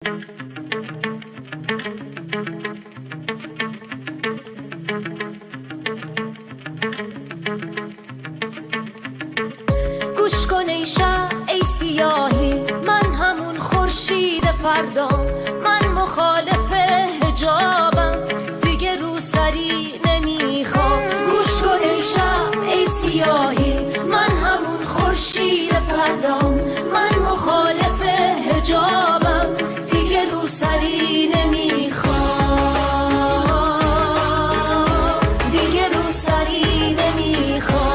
گوش کن ای شب ای سیاهی، من همون خورشید فردام، من مخالف حجابم، دیگه رو سری نمیخوام. گوش کن ای شب ای سیاهی، من همون خورشید فردام، من مخالف حجابم، دیگه رو سری نمیخوام، دیگه رو سری نمیخوام.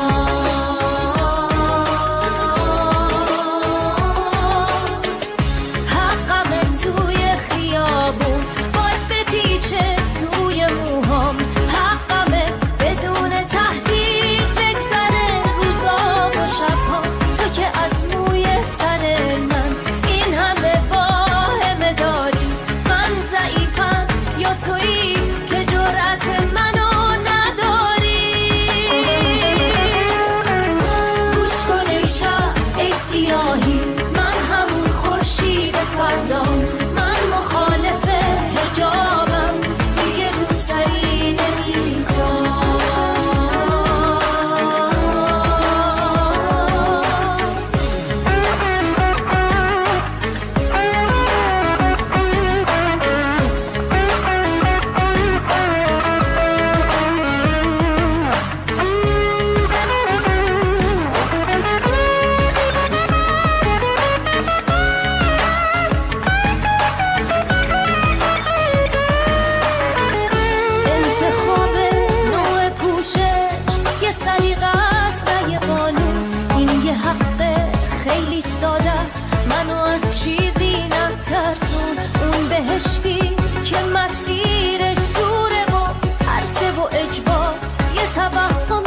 بهشتی که مسیرش زوره و ترسه و اجبار، یه توهم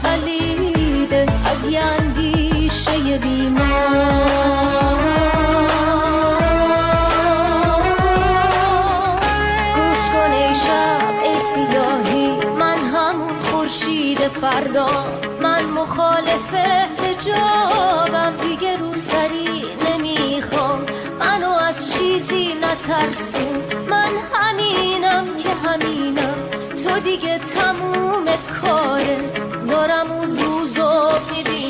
پلیده از یه اندیشه بیمار. گوش کن ای شب ای سیاهی، من همون خورشید فردا، من مخالف حجابم، دیگه رو سری نمیخوام، منو از چیزی نترسون، من همینم که همینم، تو دیگه تموم کارت، دارم اون روزو میبینم.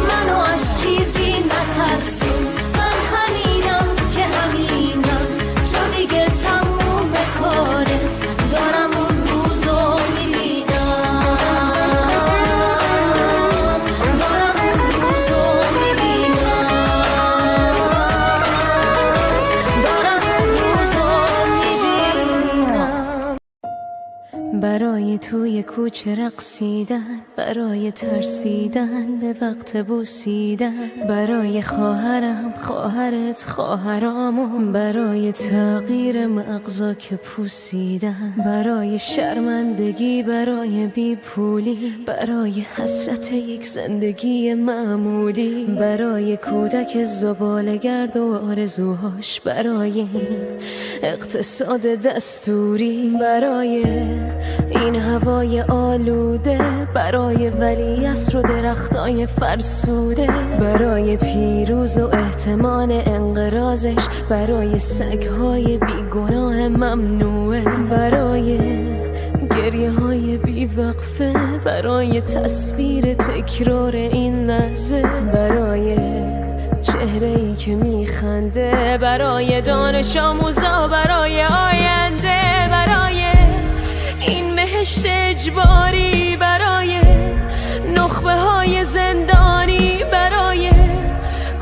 منو از چیزی نترسون، من همینم که همینم، تو دیگه تموم کارت، دارم اون روزو میبینم، دارم اون روزو میبینم، دارم اون روزو میبینم. برای توی کوچه رقصیدن، برای ترسیدن به وقت بوسیدن، برای خواهرم خواهرت خواهرامون، برای تغییر مغزا که پوسیدن، برای شرمندگی، برای بیپولی، برای حسرت یک زندگی معمولی، برای کودک زباله‌گرد و آرزوهاش، برای این اقتصاد دستوری، برای این هوای آلوده، برای ولیعصر و درختای فرسوده، برای پیروز و احتمال انقراضش، برای سگهای بیگناه ممنوعه، برای گریه های بیوقفه، برای تصویر تکرار این لحظه، برای چهره‌ای که میخنده، برای دانش آموزا، برای آینده، برای این بهشت اجباری، برای نخبه های زندانی، برای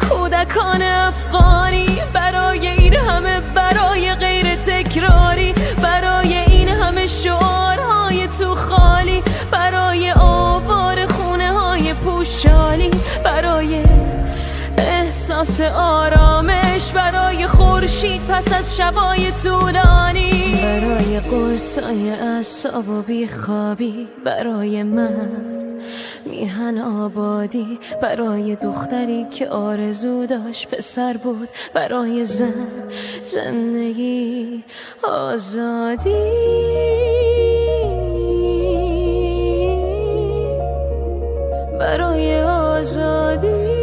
کودکان افغانی، برای این همه برای غیر تکراری، برای این همه شعارهای تو خالی، برای آوار خونه های پوشالی، برای احساس آرامش، برای خورشید پس از شبای طولانی، برای قرصای اعصاب و بیخوابی، برای مرد میهن آبادی برای دختری که آرزو داشت پسر بود، برای زندگی آزادی، برای آزادی،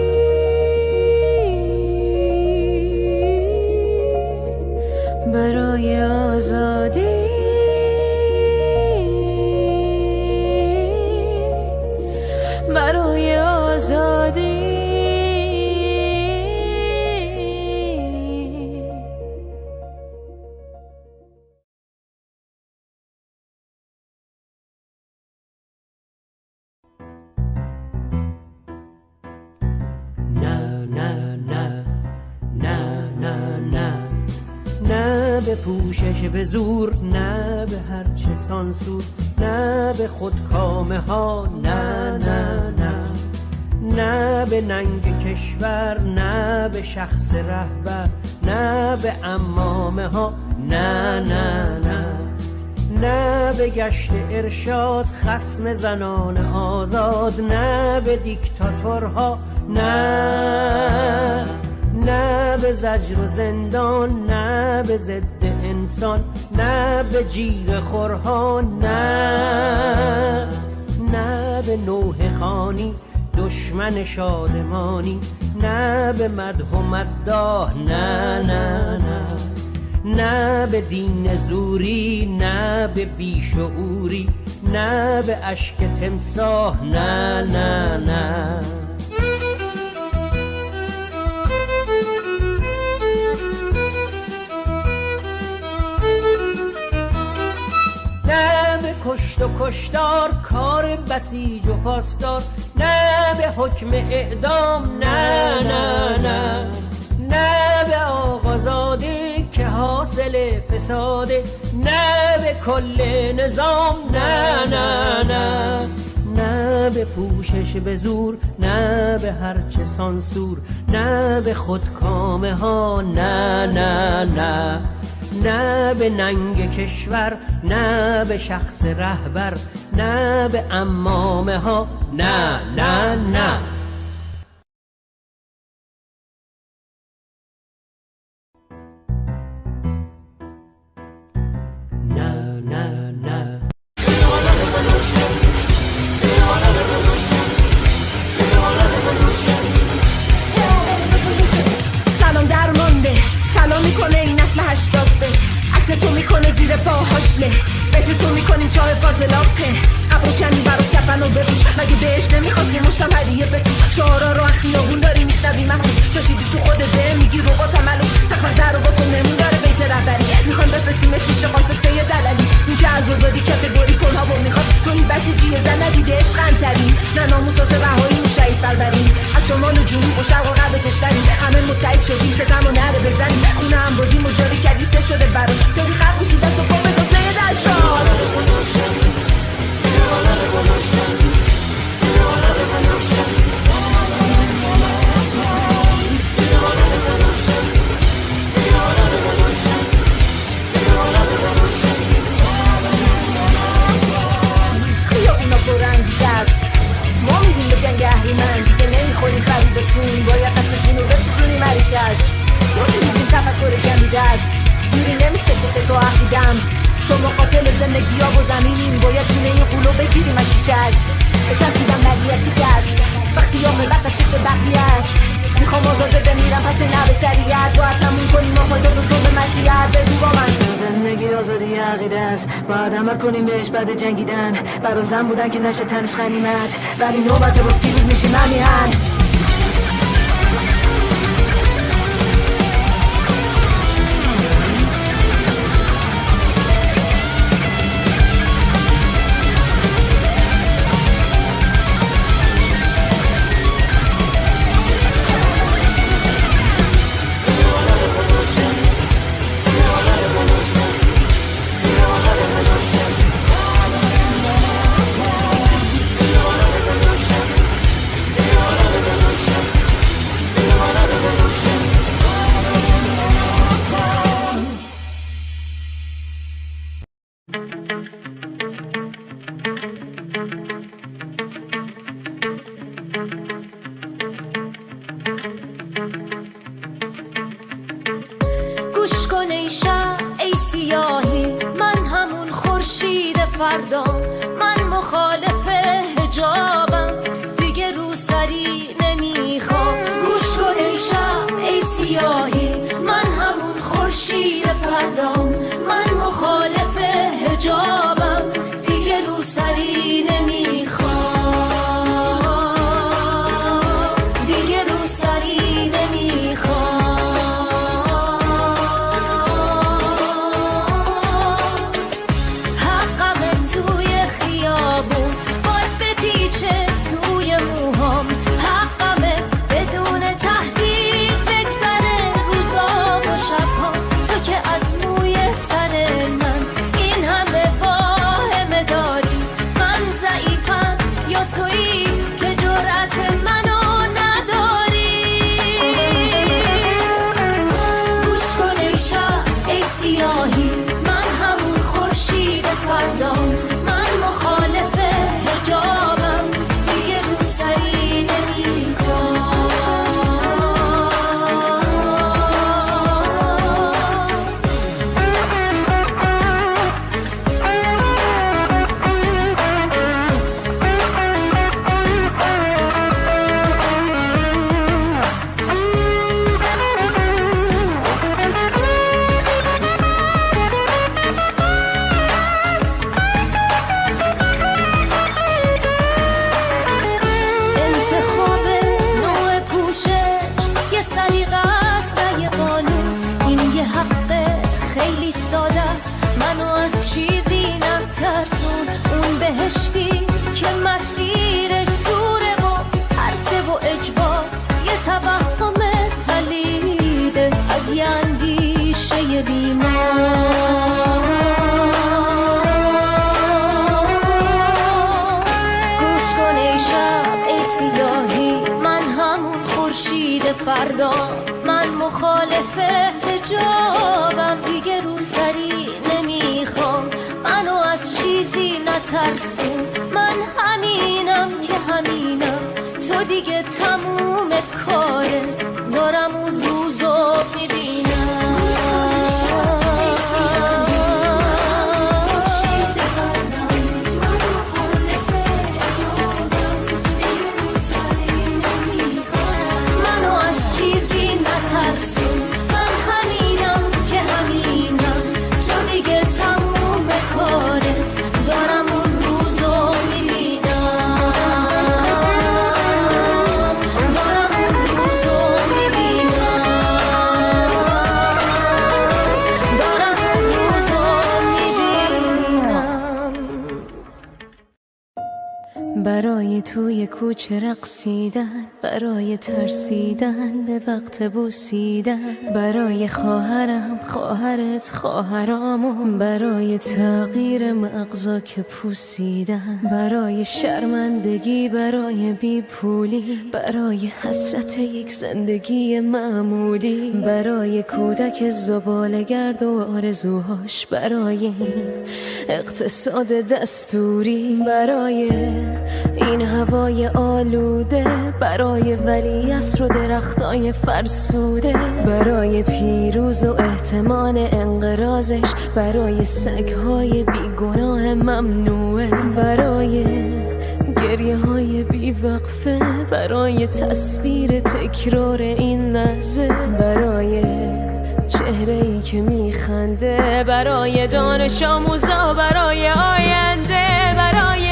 برای آزادی، برای آزادی. نه نه نه نه نه نه نه به پوشش به زور، نه به هرچه سانسور، نه به خودکامه ها، نه نه نه نه به ننگ کشور، نه به شخص رهبر، نه به عمامه ها، نه نه نه نه به گشت ارشاد خصم زنان آزاد، نه به دیکتاتورها، نه نه به زجر و زندان، نه به ضد انسان، نه به جیغ خورها، نه نه به نوح خانی دشمن شادمانی، نه به مدح و مداح، نه نه نه نه به دین زوری، نه به بیشعوری، نه به اشک تمساح، نه نه نه نه به کشت و کشتار، کار بسیج و پاسدار، نه به حکم اعدام، نه نه نه نه به آقازاده که حاصل فساده، نه به کل نظام، نه نه نه نه به پوشش به زور، نه به هرچه سانسور، نه به خودکامه ها، نه نه نه نه به ننگ کشور، نه به شخص رهبر، نه به عمامه ها، نه نه نه نه نه نه سلام درمانده، سلام میکنه این نسل 80 به عکس تو میکنه زیر پاهاش له، بهت تو میکنیم چای فاضلاپه، ابرو کمی برات کفن و بپوش، مگه بهش نمیخواستی مشتم هدیه بدی، شعارا رو از خیابون داری میشنوی مخصوص، شاشیدی تو خود ده میگی ربات عملو، تقمر در رو بکن نمون داره بیت رهبری، میخوان بفرستیمت پیش قاطفه دللی، این که از آزادی کتگوری کنها و میخواد توی بسیجی زن ندیده عشق انتری، نه ناموساس رهایی میشهید بلبری، از شمال و جنوب و شرق و غرب کشوری همه متحد شدیم ستم و نره بزنیم، خونه هم بازی مجاری کردی سه شده برات، داری خرق میشی دست و پا به دوسته دشتار. خیابونا پرانگیز است، ما میریم به جنگ اهریمن، دیگه نمیخوریم خریدتون، باید قصد جنوبه سوزونیم عریشش، یا میریزیم تفکر جمعیده است، زیری نمیشه که فکر عقیدم، شما قاتل زندگی ها و زمینیم، باید جونه این قولو بگیریم از شیشش، بترسیدم ملیت چی دست، وقتی یا ملت از شکل بقیه است، میخوام آزاده بمیرم پس نه به شریعت، باید تموم کنیم آفاده رو تو به مشیعت، بگو با من زندگی آزادی عقیده است، باید عمل کنیم بهش بعد جنگیدن، برا زن بودن که نشه تنش غنیمت، ولی نوبت باز پیروز میشیم همیهن. فردام. من مخالف حجابم، دیگه روسری نمیخوام. گوش کن ای شب ای سیاهی، من همون خورشید فردام. من مخالف حجابم، دیگه روسری نمیخوام. دیگه روسری نمیخوام. حقمه توی خیابون باید بپیچه توی موهام. حقمه بدون تهدید بگذره روزا و شبها. تو که از موی سر من این همه واهمه داری. من ضعیفم یا تویی که جرأت منو نداری. گوش کن ای شب ای سیاهی، من همون خورشید فردام. من مخالف حجابم، دیگه روسری نمیخوام. انتخاب نوع پوشش یه سلیقه است نه یه قانون. این یه حق خیلی ساده است، منو از چیزی نترسون. اون بهشتی که مسیرش زوره و ترسه و اجبار، یه توهم پلیده از یه اندیشه بیمار. گوش کن ای شب ای سیاهی، من همون خورشید فردا. من مخالف حجابم، دیگه روسری نمیخوام. منو از چیزی نترسون، من همینم که همینم. تو دیگه تموم کارت، دارم اون روزو میبینم. منو از چیزی نترسون، من همینم که همینم. تو دیگه تموم کارت، دارم اون روزو میبینم. دارم اون روزو میبینم. دارم اون روزو میبینم. برای توی کوچه رقصیدن، برای ترسیدن به وقت بوسیدن. برای خواهرم خواهرت خواهرامون، برای تغییر مغزا که پوسیدن. برای شرمندگی برای بیپولی، برای حسرت یک زندگی معمولی. برای کودک زباله‌گرد و آرزوهاش، برای این اقتصاد دستوری. برای این هوای آلوده، برای ولیعصر و درختای فرسوده. برای پیروز و احتمال انقراضش، برای سگهای بیگناه ممنوعه. برای گریه های بیوقفه، برای تصویر تکرار این لحظه. برای چهره‌ای که میخنده، برای دانش آموزا، برای آینده. برای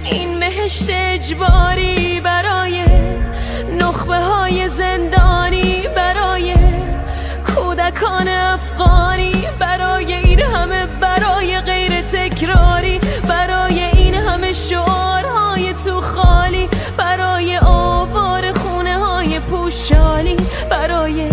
این بهشت اجباری، برای نخبه های زندانی. برای کودکان افغانی، برای این همه، برای غیر تکراری. برای این همه شعارهای تو خالی، برای آوار خونه های پوشالی. برای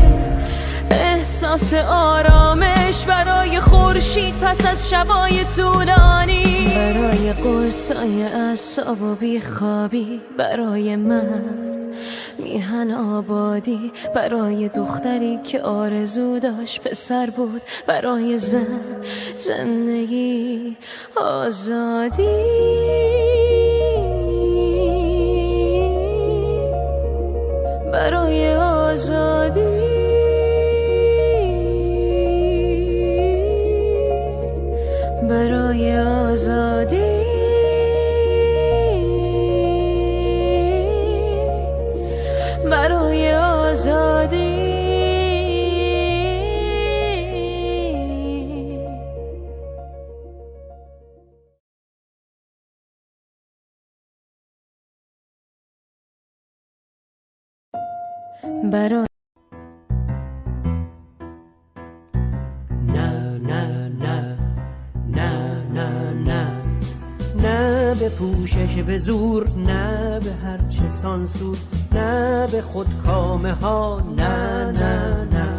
احساس آرامش، برای خورشید پس از شبای طولانی. برای قرصای اعصاب و بیخوابی، برای مرد میهن آبادی. برای دختری که آرزو داشت پسر بود، برای زن زندگی آزادی. برای آزادی. برای آزادی. آزادی برای آزادی برای نه نه نه نه نه نه نه به پوشش به زور، نه به هرچه سانسور، نه به خودکامه ها، نه نه نه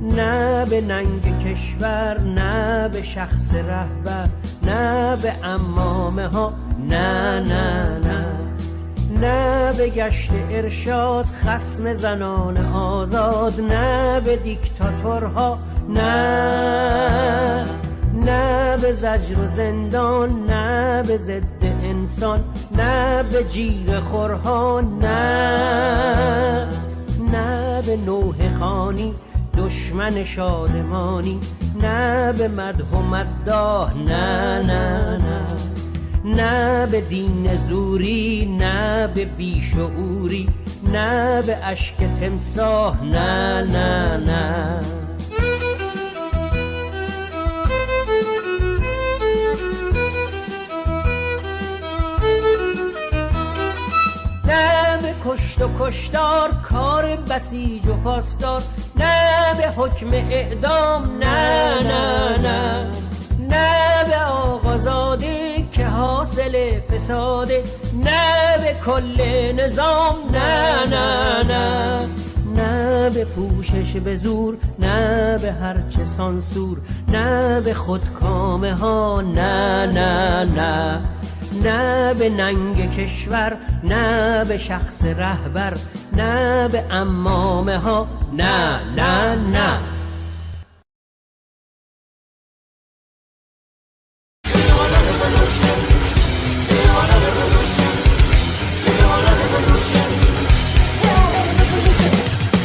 نه به ننگ کشور، نه به شخص رهبر، نه به عمامه ها، نه نه نه نه به گشت ارشاد خصم زنان آزاد، نه به دیکتاتورها، نه نه به زجر و زندان، نه به ضد انسان، نه به جیغ خورها، نه نه به نوح خانی دشمن شادمانی، نه به مدح و مداح، نه نه نه نه به دین زوری، نه به بیشعوری، نه به اشک تمساح، نه نه نه نه به کشت و کشتار کار بسیج و پاسدار، نه به حکم اعدام، نه نه نه نه به آقازاده که حاصل فساده، نه به کل نظام، نه نه نه نه به پوشش به زور، نه به هرچه سانسور، نه به خودکامه ها، نه نه نه نه به ننگ کشور، نه به شخص رهبر، نه به عمامه ها، نه نه نه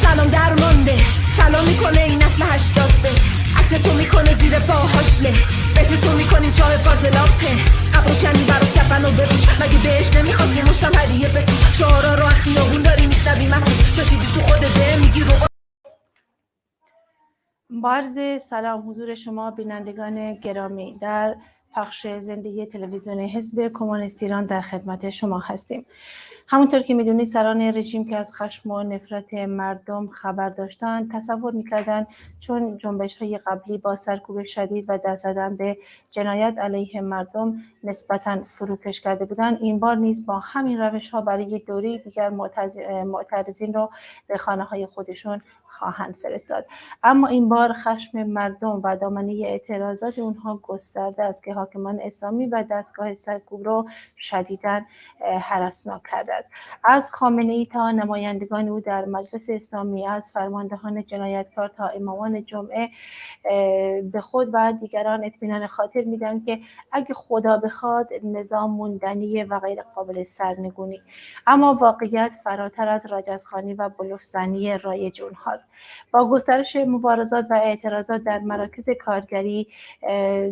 سلام درمانده، سلام میکنه این نسل 80 به عکس تو میکنه زیر پاهاش له، بهتر تو میکنیم چای فاضلاپه، ابرو کندی برا کفن و بپوش، مگه بهش نمیخواستی مشتم هدیه بتو، شعارا رو از خیابون داری میشنوی مفروش، شاشیدی تو خودت ده میگی رو. عرض سلام حضور شما بینندگان گرامی، در پخش زنده تلویزیون حزب کمونیست ایران در خدمت شما هستیم. همونطور که میدونید سران رژیم که از خشم و نفرت مردم خبر داشتند تصور میکردند چون جنبش‌های قبلی با سرکوب شدید و دست زدن به جنایت علیه مردم نسبتاً فروکش کرده بودند، این بار نیز با همین روش‌ها برای دوره دیگر معترضین را به خانه‌های خودشون خواهند فرستاد. اما این بار خشم مردم و دامنه اعتراضات اونها گسترده است که حاکمان اسلامی و دستگاه سرکوب رو شدیداً هراسناک کرده است. از خامنه‌ای تا نمایندگان او در مجلس اسلامی، از فرماندهان جنایتکار تا امامان جمعه به خود و دیگران اطمینان خاطر میدن که اگه خدا بخواد نظام موندنی و غیر قابل سرنگونی، اما واقعیت فراتر از رجزخوانی و بلوفزنی رایج اونهاست. با گسترش مبارزات و اعتراضات در مراکز کارگری،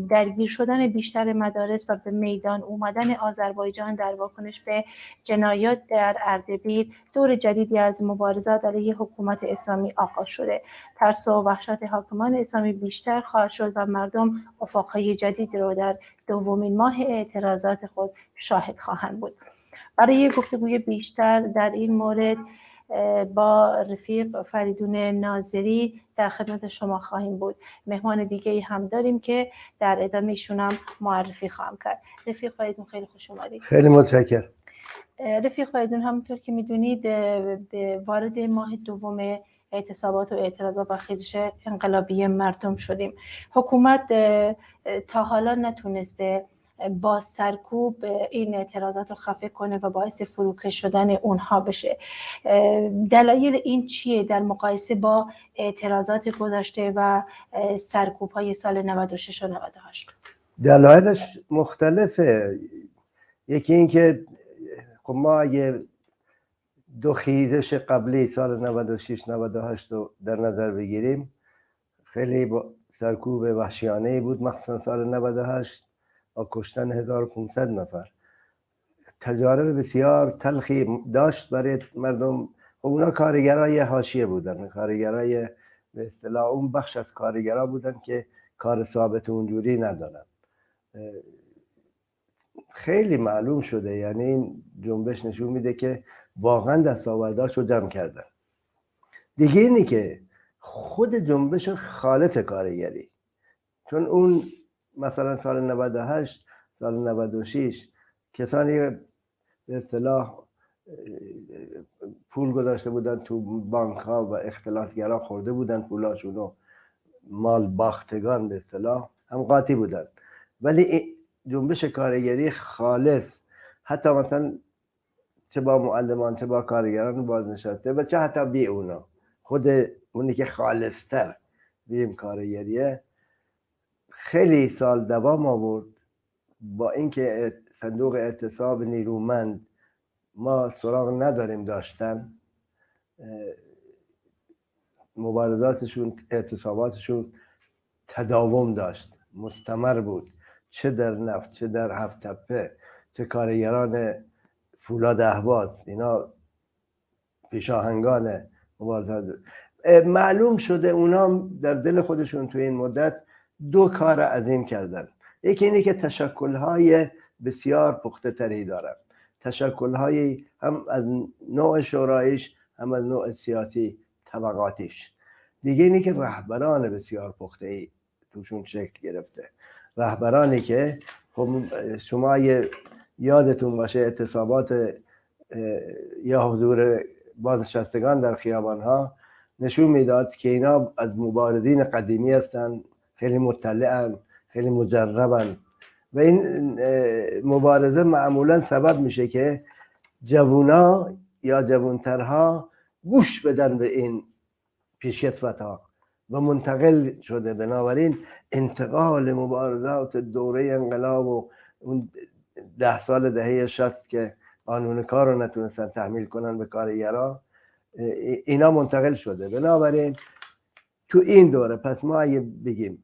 درگیر شدن بیشتر مدارس و به میدان اومدن آذربایجان در واکنش به جنایات در اردبیل، دور جدیدی از مبارزات علیه حکومت اسلامی آغاز شده. ترس و وحشت حاکمان اسلامی بیشتر خواهد شد و مردم افقهای جدید رو در دومین ماه اعتراضات خود شاهد خواهند بود. برای گفتگوی بیشتر در این مورد با رفیق فریدون ناظری در خدمت شما خواهیم بود. مهمان دیگه هم داریم که در ادامه ایشون هم معرفی خواهم کرد. رفیق فریدون خیلی خوش اومدید. خیلی متشکرم. رفیق فریدون، همونطور که میدونید به وارد ماه دوم اعتصابات و اعتراضات و خیزش انقلابی مردم شدیم. حکومت تا حالا نتونسته با سرکوب این اعتراضات رو خفه کنه و باعث فروکش شدن اونها بشه. دلایل این چیه در مقایسه با اعتراضات گذشته و سرکوب های سال 96 و 98؟ دلایلش مختلفه. یکی این که خب ما اگه دو خیزش قبلی سال 96 98 رو در نظر بگیریم، خیلی سرکوب وحشیانه‌ای بود، مخصوصا سال 98. با کشتن 1500 نفر. تجارب بسیار تلخی داشت برای مردم. خب اونا کارگرای حاشیه بودن، کارگرای به اصطلاح اون بخش از کارگرا بودن که کار ثابت اونجوری ندارن. خیلی معلوم شده، یعنی این جنبش نشون میده که واقعا دستاوردهاشو جمع کردن. دیگه اینی که خود جنبش خالص کارگری، چون اون مثلا سال 98 سال 96 کسانی به اصطلاح پول گذاشته بودن تو بانک ها و اختلاسگرا خورده بودن پولاشونو، مال باختگان به اصطلاح هم قاطی بودن. ولی جنبش کارگری خالص، حتی مثلا چه با معلمان چه با کارگران بازنشسته و چه حتی بی اونا، خود اونی که خالصتر بیم کارگریه، خیلی سال دوام آورد. با اینکه صندوق اعتصاب نیرومند ما سراغ نداریم داشتن، مبارزاتشون اعتصاباتشون تداوم داشت، مستمر بود، چه در نفت چه در هفت تپه، چه کارگران فولاد اهواز، اینا پیشاهنگان مبارزات. معلوم شده اونا در دل خودشون تو این مدت دو کار عظیم کردن. یکی اینه که تشکل‌های بسیار پخته تری دارن، تشکل‌های هم از نوع شوراییش هم از نوع سیاسی طبقاتیش. دیگه اینه که رهبران بسیار پخته‌ای توشون شکل گرفته، رهبرانی که خب شما یادتون باشه اعتصابات یا حضور بازنشستگان در خیابان‌ها نشون میداد که اینا از مبارزین قدیمی هستن، خیلی مطلعن، خیلی مجربن و این مبارزه معمولا سبب میشه که جوونا یا جوانترها گوش بدن به این پیشکسوت‌ها و منتقل شده. بنابراین انتقال مبارزات دوره انقلاب و اون 10 سال دهه 60 که قانون کار رو نتونستن تحمیل کنن به کارگرا، اینا منتقل شده. بنابراین تو این دوره پس ما اگه بگیم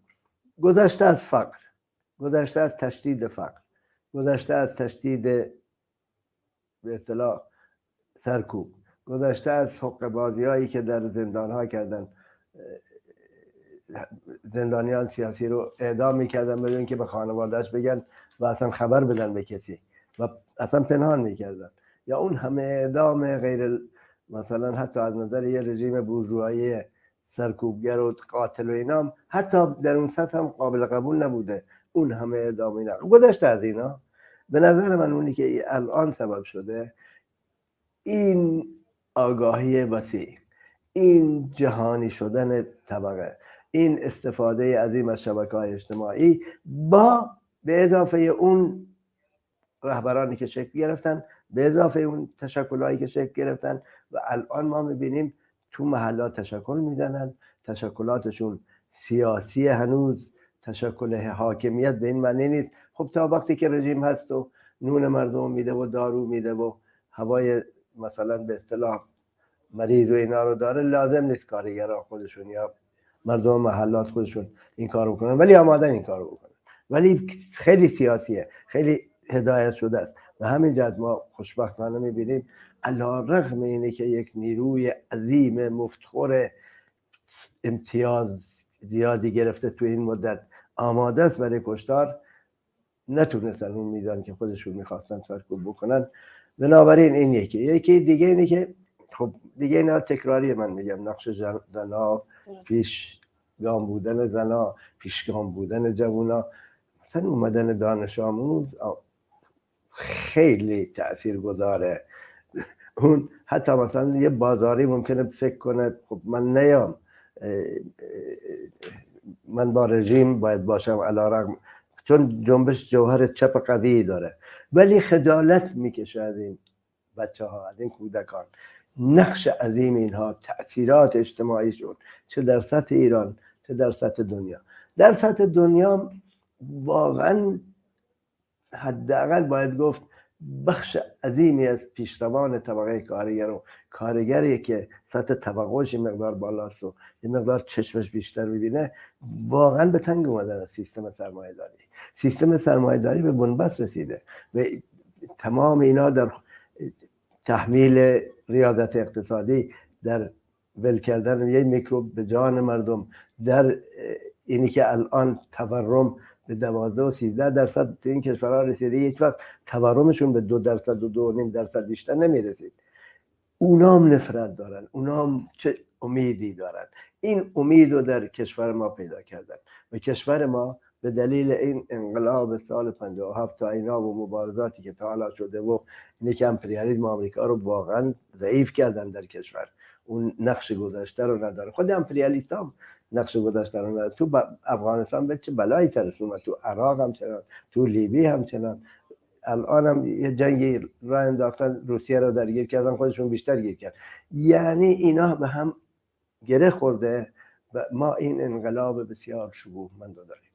گذشته از فقر، گذشته از تشدید فقر، گذشته از تشدید به اصطلاح سرکوب، گذشته از حقه بازی هایی که در زندان ها کردن، زندانیان سیاسی رو اعدام میکردن بدون که به خانوادهش بگن و اصلا خبر بدن به کسی و اصلا پنهان میکردن، یا اون همه اعدام غیر مثلا حتی از نظر یه رژیم بورژوایی سرکوبگر و قاتل و اینام حتی در اون سطح هم قابل قبول نبوده. اون همه اعدام اینا گذشته از اینا. به نظر من اونی که الان سبب شده این آگاهی وسیع، این جهانی شدن طبقه، این استفاده عظیم از شبکه‌های اجتماعی با به اضافه اون رهبرانی که شکل گرفتن، به اضافه اون تشکل‌هایی که شکل گرفتن و الان ما می‌بینیم تو محلات تشکل میزنن. تشکلاتشون سیاسی، هنوز تشکل حاکمیت به این معنی نیست. خب تا وقتی که رژیم هست و نون مردم میده و دارو میده و هوای مثلا به اصطلاح مریض و اینا رو داره، لازم نیست کارگران خودشون یا مردم محلات خودشون این کارو بکنن، ولی آمادن این کارو بکنن. ولی خیلی سیاسیه، خیلی هدایت شده است و همین جهت ما خوشبختانه میبینیم علی‌رغم اینه که یک نیروی عظیم مفتخر امتیاز زیادی گرفته تو این مدت، آماده است برای کشتار، نتونستن اون میزان که خودشون میخواستن سرکوب بکنن. بنابراین این یکی دیگه اینه که خب دیگه اینا تکراری من میگم، نقش زنا، پیشگام بودن زنا، پیشگام بودن جوونا، مثلا اومدن دانش آموز خیلی تأثیر گذاره. اون حتی مثلا یه بازاری ممکنه فکر کنه خب من نیام، من با رژیم باید باشم علی‌رغم، چون جنبش جوهر چپ قوی داره، ولی خجالت میکشه از این بچه ها، از این کودکان. نقش عظیم اینها، تأثیرات اجتماعیشون چه در سطح ایران چه در سطح دنیا. در سطح دنیا واقعا حداقل باید گفت بخش عظیمی از پیشروان طبقه کارگر و کارگری که سطح طبقه‌اش مقدار بالاست و یه مقدار چشمش بیشتر میبینه، واقعا به تنگ اومدن از سیستم سرمایه‌داری. سیستم سرمایه‌داری به بنبست رسیده و تمام اینا در تحمیل ریاضت اقتصادی، در ول کردن یک میکروب به جان مردم، در اینی که الان تورم به 12 و 13% تو این کشورها رسیده، هیچ وقت تورمشون به 2% و 2.5% بیشتر نمیرسید. اونام نفرت دارن، اونام چه امیدی دارن. این امید رو در کشور ما پیدا کردن و کشور ما به دلیل این انقلاب سال 57 تا اینا و مبارزاتی که تا حالا شده و اینه که امپریالیسم آمریکا رو واقعا ضعیف کردن در کشور، اون نقش گذشته رو نداره. خود امپریالیست هم نقش گذشته رو نداره. تو افغانستان به چه بلایی سرشون اومد، تو عراق هم چنان، تو لیبی هم چنان، الان هم یه جنگی راه انداختن، روسیه رو درگیر کردن، خودشون بیشتر گیر کرد. یعنی اینا به هم گره خورده و ما این انقلاب بسیار شکوهمند داریم.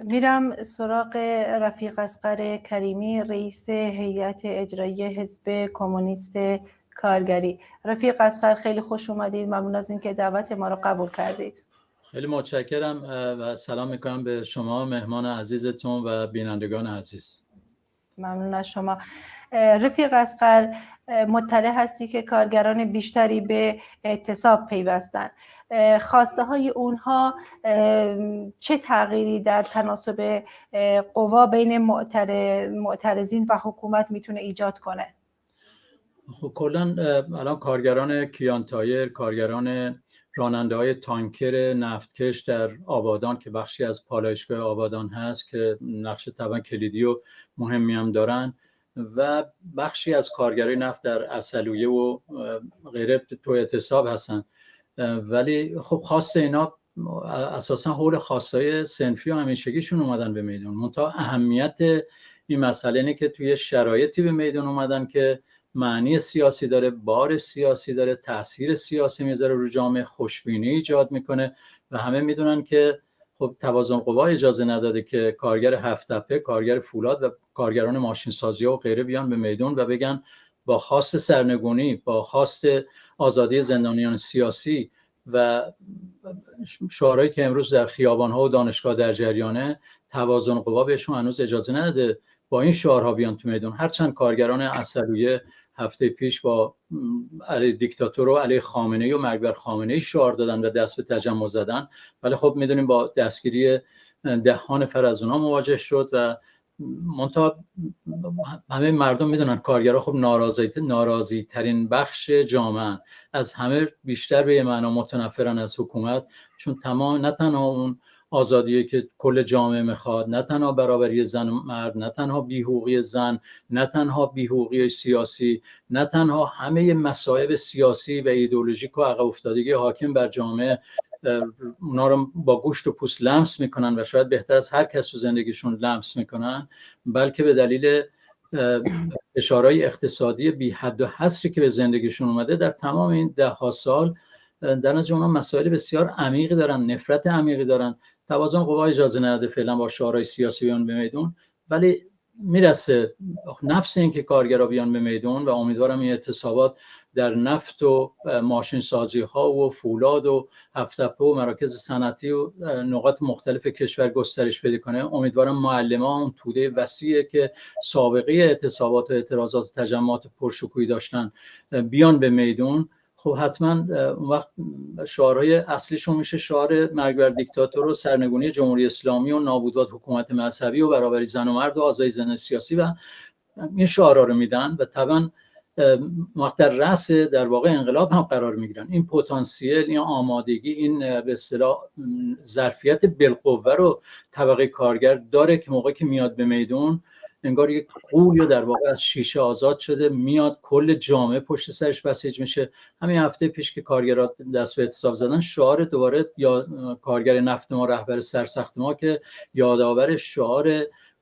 میرم سراغ رفیق اصغر کریمی، رئیس هیئت اجرایی حزب کمونیست کارگری. رفیق اصغر، خیلی خوش اومدید. ممنون از اینکه دعوت ما رو قبول کردید. خیلی متشکرم و سلام میکنم به شما مهمان عزیزتون و بینندگان عزیز. ممنون از شما. رفیق اصغر، مطلع هستی که کارگران بیشتری به اعتصاب پیوستن. خواسته های اونها چه تغییری در تناسب قوا بین معترضین و حکومت میتونه ایجاد کنه؟ خب کلا الان کارگران کیانتایر، کارگران راننده های تانکر نفتکش در آبادان که بخشی از پالایشگاه آبادان هست که نقش طبعا کلیدی و مهمی هم دارن، و بخشی از کارگرای نفت در عسلویه و غیره تو اعتصاب هستن. ولی خب خواست اینا اساسا حول خواستای صنفی و همیشگیشون اومدن به میدان. منتها اهمیت این مسئله اینه که توی شرایطی به میدان اومدن که معنی سیاسی داره، بار سیاسی داره، تاثیر سیاسی میذاره رو جامعه، خوشبینی ایجاد میکنه و همه میدونن که خب توازن قوا اجازه نداده که کارگر هفت تپه، کارگر فولاد و کارگران ماشین سازی و غیره بیان به میدان و بگن با خواست سرنگونی، با خواست آزادی زندانیان سیاسی و شعارهایی که امروز در خیابان‌ها و دانشگاه در جریانه، توازن قوا بهشون هنوز اجازه نداده با این شعارها بیان تو میدان. هرچند کارگران عسلویه هفته پیش با علیه دیکتاتور و علیه خامنه‌ای و مرگ بر خامنه‌ای شعار دادن و دست به تجمع زدن، ولی خب میدونیم با دستگیری ده‌ها نفر از اونها مواجه شد و منتها همه مردم میدونن کارگرها خب ناراضی ترین بخش جامعه، از همه بیشتر به معنا متنفرن از حکومت، چون نه تنها اون آزادیه که کل جامعه میخواد، نه تنها برابری زن و مرد، نه تنها بی‌حقوقی زن، نه تنها بی‌حقوقی سیاسی، نه تنها همه مصائب سیاسی و ایدئولوژیک و عقب افتادگی حاکم بر جامعه اونا رو با گوشت و پوست لمس میکنن و شاید بهتر از هر کس تو زندگیشون لمس میکنن، بلکه به دلیل فشارهای اقتصادی بی حد و حصری که به زندگیشون اومده در تمام این 10 سال، در نتیجه اونها مسائل بسیار عمیقی دارن، نفرت عمیقی دارن. توازن قوا اجازه نده فعلا با شعارهای سیاسی بیان به میدون، ولی میرسه نفس این که کارگرها بیان به میدون و امیدوارم این اعتصابات در نفت و ماشین سازی ها و فولاد و هفت تپه و مراکز صنعتی و نقاط مختلف کشور گسترش پیدا کنه. امیدوارم معلمان اون توده وسیعی که سابقه اعتصابات و اعتراضات و تجمعات پرشکوهی داشتن بیان به میدون. خب حتما اون وقت شعارهای اصلیشون میشه شعار مرگ بر دیکتاتور و سرنگونی جمهوری اسلامی و نابودباد حکومت مذهبی و برابری زن و مرد و آزادی زن سیاسی و این شعارها رو میدن و طبعا وقت در رأس در واقع انقلاب هم قرار میگیرن. این پتانسیل، این آمادگی، این به اصطلاح ظرفیت بالقوه رو طبقه کارگر داره که موقعی که میاد به میدون انگار یک قولی در واقع از شیشه آزاد شده، میاد کل جامعه پشت سرش بسیج میشه. همین هفته پیش که کارگرات دست به اعتصاب زدن، شعار دوباره یا کارگر نفت ما رهبر سرسخت ما که یادآور شعار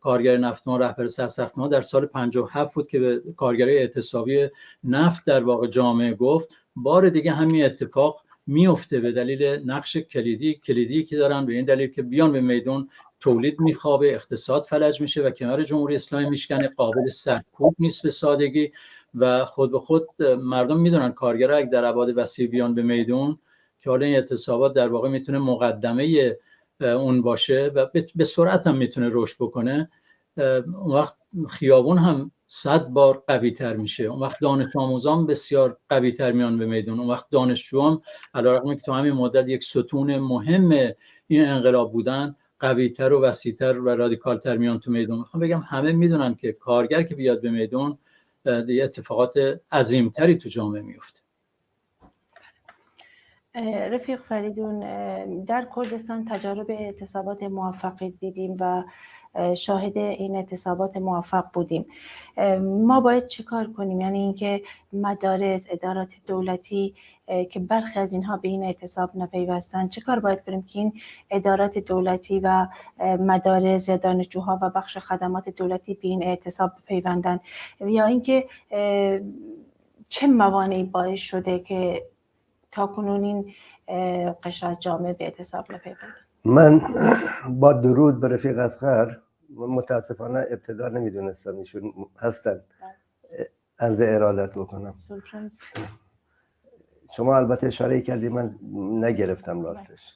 کارگر نفت ما رهبر سرسخت ما در سال 57 بود که به کارگرای اعتصابی نفت در واقع جامعه گفت، بار دیگه همین اتفاق میفته به دلیل نقش کلیدی که دارن، به این دلیل که بیان به میدون تولید میخوابه، اقتصاد فلج میشه و کنار جمهوری اسلامی میشکنه، قابل سرکوب نیست به سادگی و خود به خود مردم میدونن کارگرها اگه در ابعاد وسیع بیان به میدون که حالا این اعتصابات در واقع میتونه مقدمه اون باشه و به سرعت هم میتونه رشد بکنه، اون وقت خیابون هم 100 بار قوی تر میشه، اون وقت دانش آموزان بسیار قوی تر میان به میدون، اون وقت دانشجوام علیرغم که تو همین مدت یک ستون مهم این انقلاب بودن قوی تر و وسیع تر و رادیکال تر میان تو میدون. میخوام بگم همه میدونن که کارگر که بیاد به میدون دیگه اتفاقات عظیمتری تو جامعه میفته. رفیق فریدون، در کردستان تجارب اعتصابات موفقی دیدیم و شاهد این اعتصابات موفق بودیم. ما باید چه کار کنیم؟ یعنی اینکه مدارس، ادارات دولتی که برخی از اینها به این اعتصاب نپیوستن، چه کار باید کنیم که این ادارات دولتی و مدارس یا دانشجوها و بخش خدمات دولتی به این اعتصاب بپیوندن؟ یا اینکه چه موانعی باعث شده که تا کنون این قشر از جامعه به اعتصاب نپیوندن؟ من با درود به رفیق اصغر، متاسفانه ابتدا نمیدونستم ایشون هستن، عرض ارادت بکنم. شما البته اشاره کردی، من نگرفتم راستش.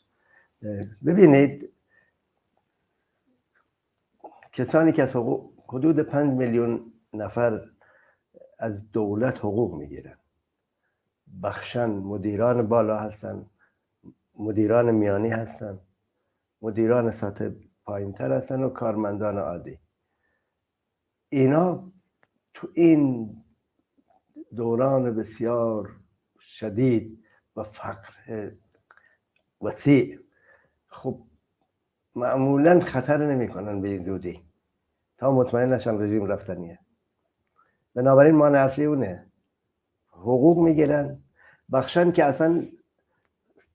ببینید کسانی که از حدود 5 میلیون نفر از دولت حقوق میگیرن، بخشن مدیران بالا هستن، مدیران میانی هستن، مدیران سطح پایین تر هستن و کارمندان عادی. اینا تو این دوران بسیار شدید و فقر وسیع خب معمولا خطر نمی کنن به این زودی تا مطمئن نشن رژیم رفتنیه. بنابراین مانع اصلی اونه، حقوق میگیرن، بخشن که اصلا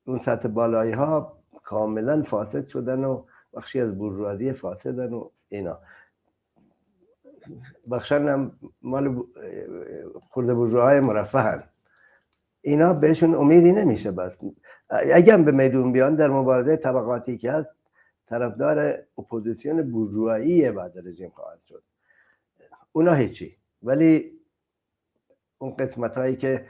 اون سطح بالایی ها کاملا فاسد شدن و بخشی از بورژوازی فاسدن و اینا، بخشن هم مال خرده بورژواهای مرفهن. اینا بهشون امیدی نمیشه. بس اگر به میدون بیان در مبارزه طبقاتی که هست، طرفدار اپوزیسیون بورژوایی بعد رژیم خواهد شد. اونا هیچی، ولی اون قسمت هایی که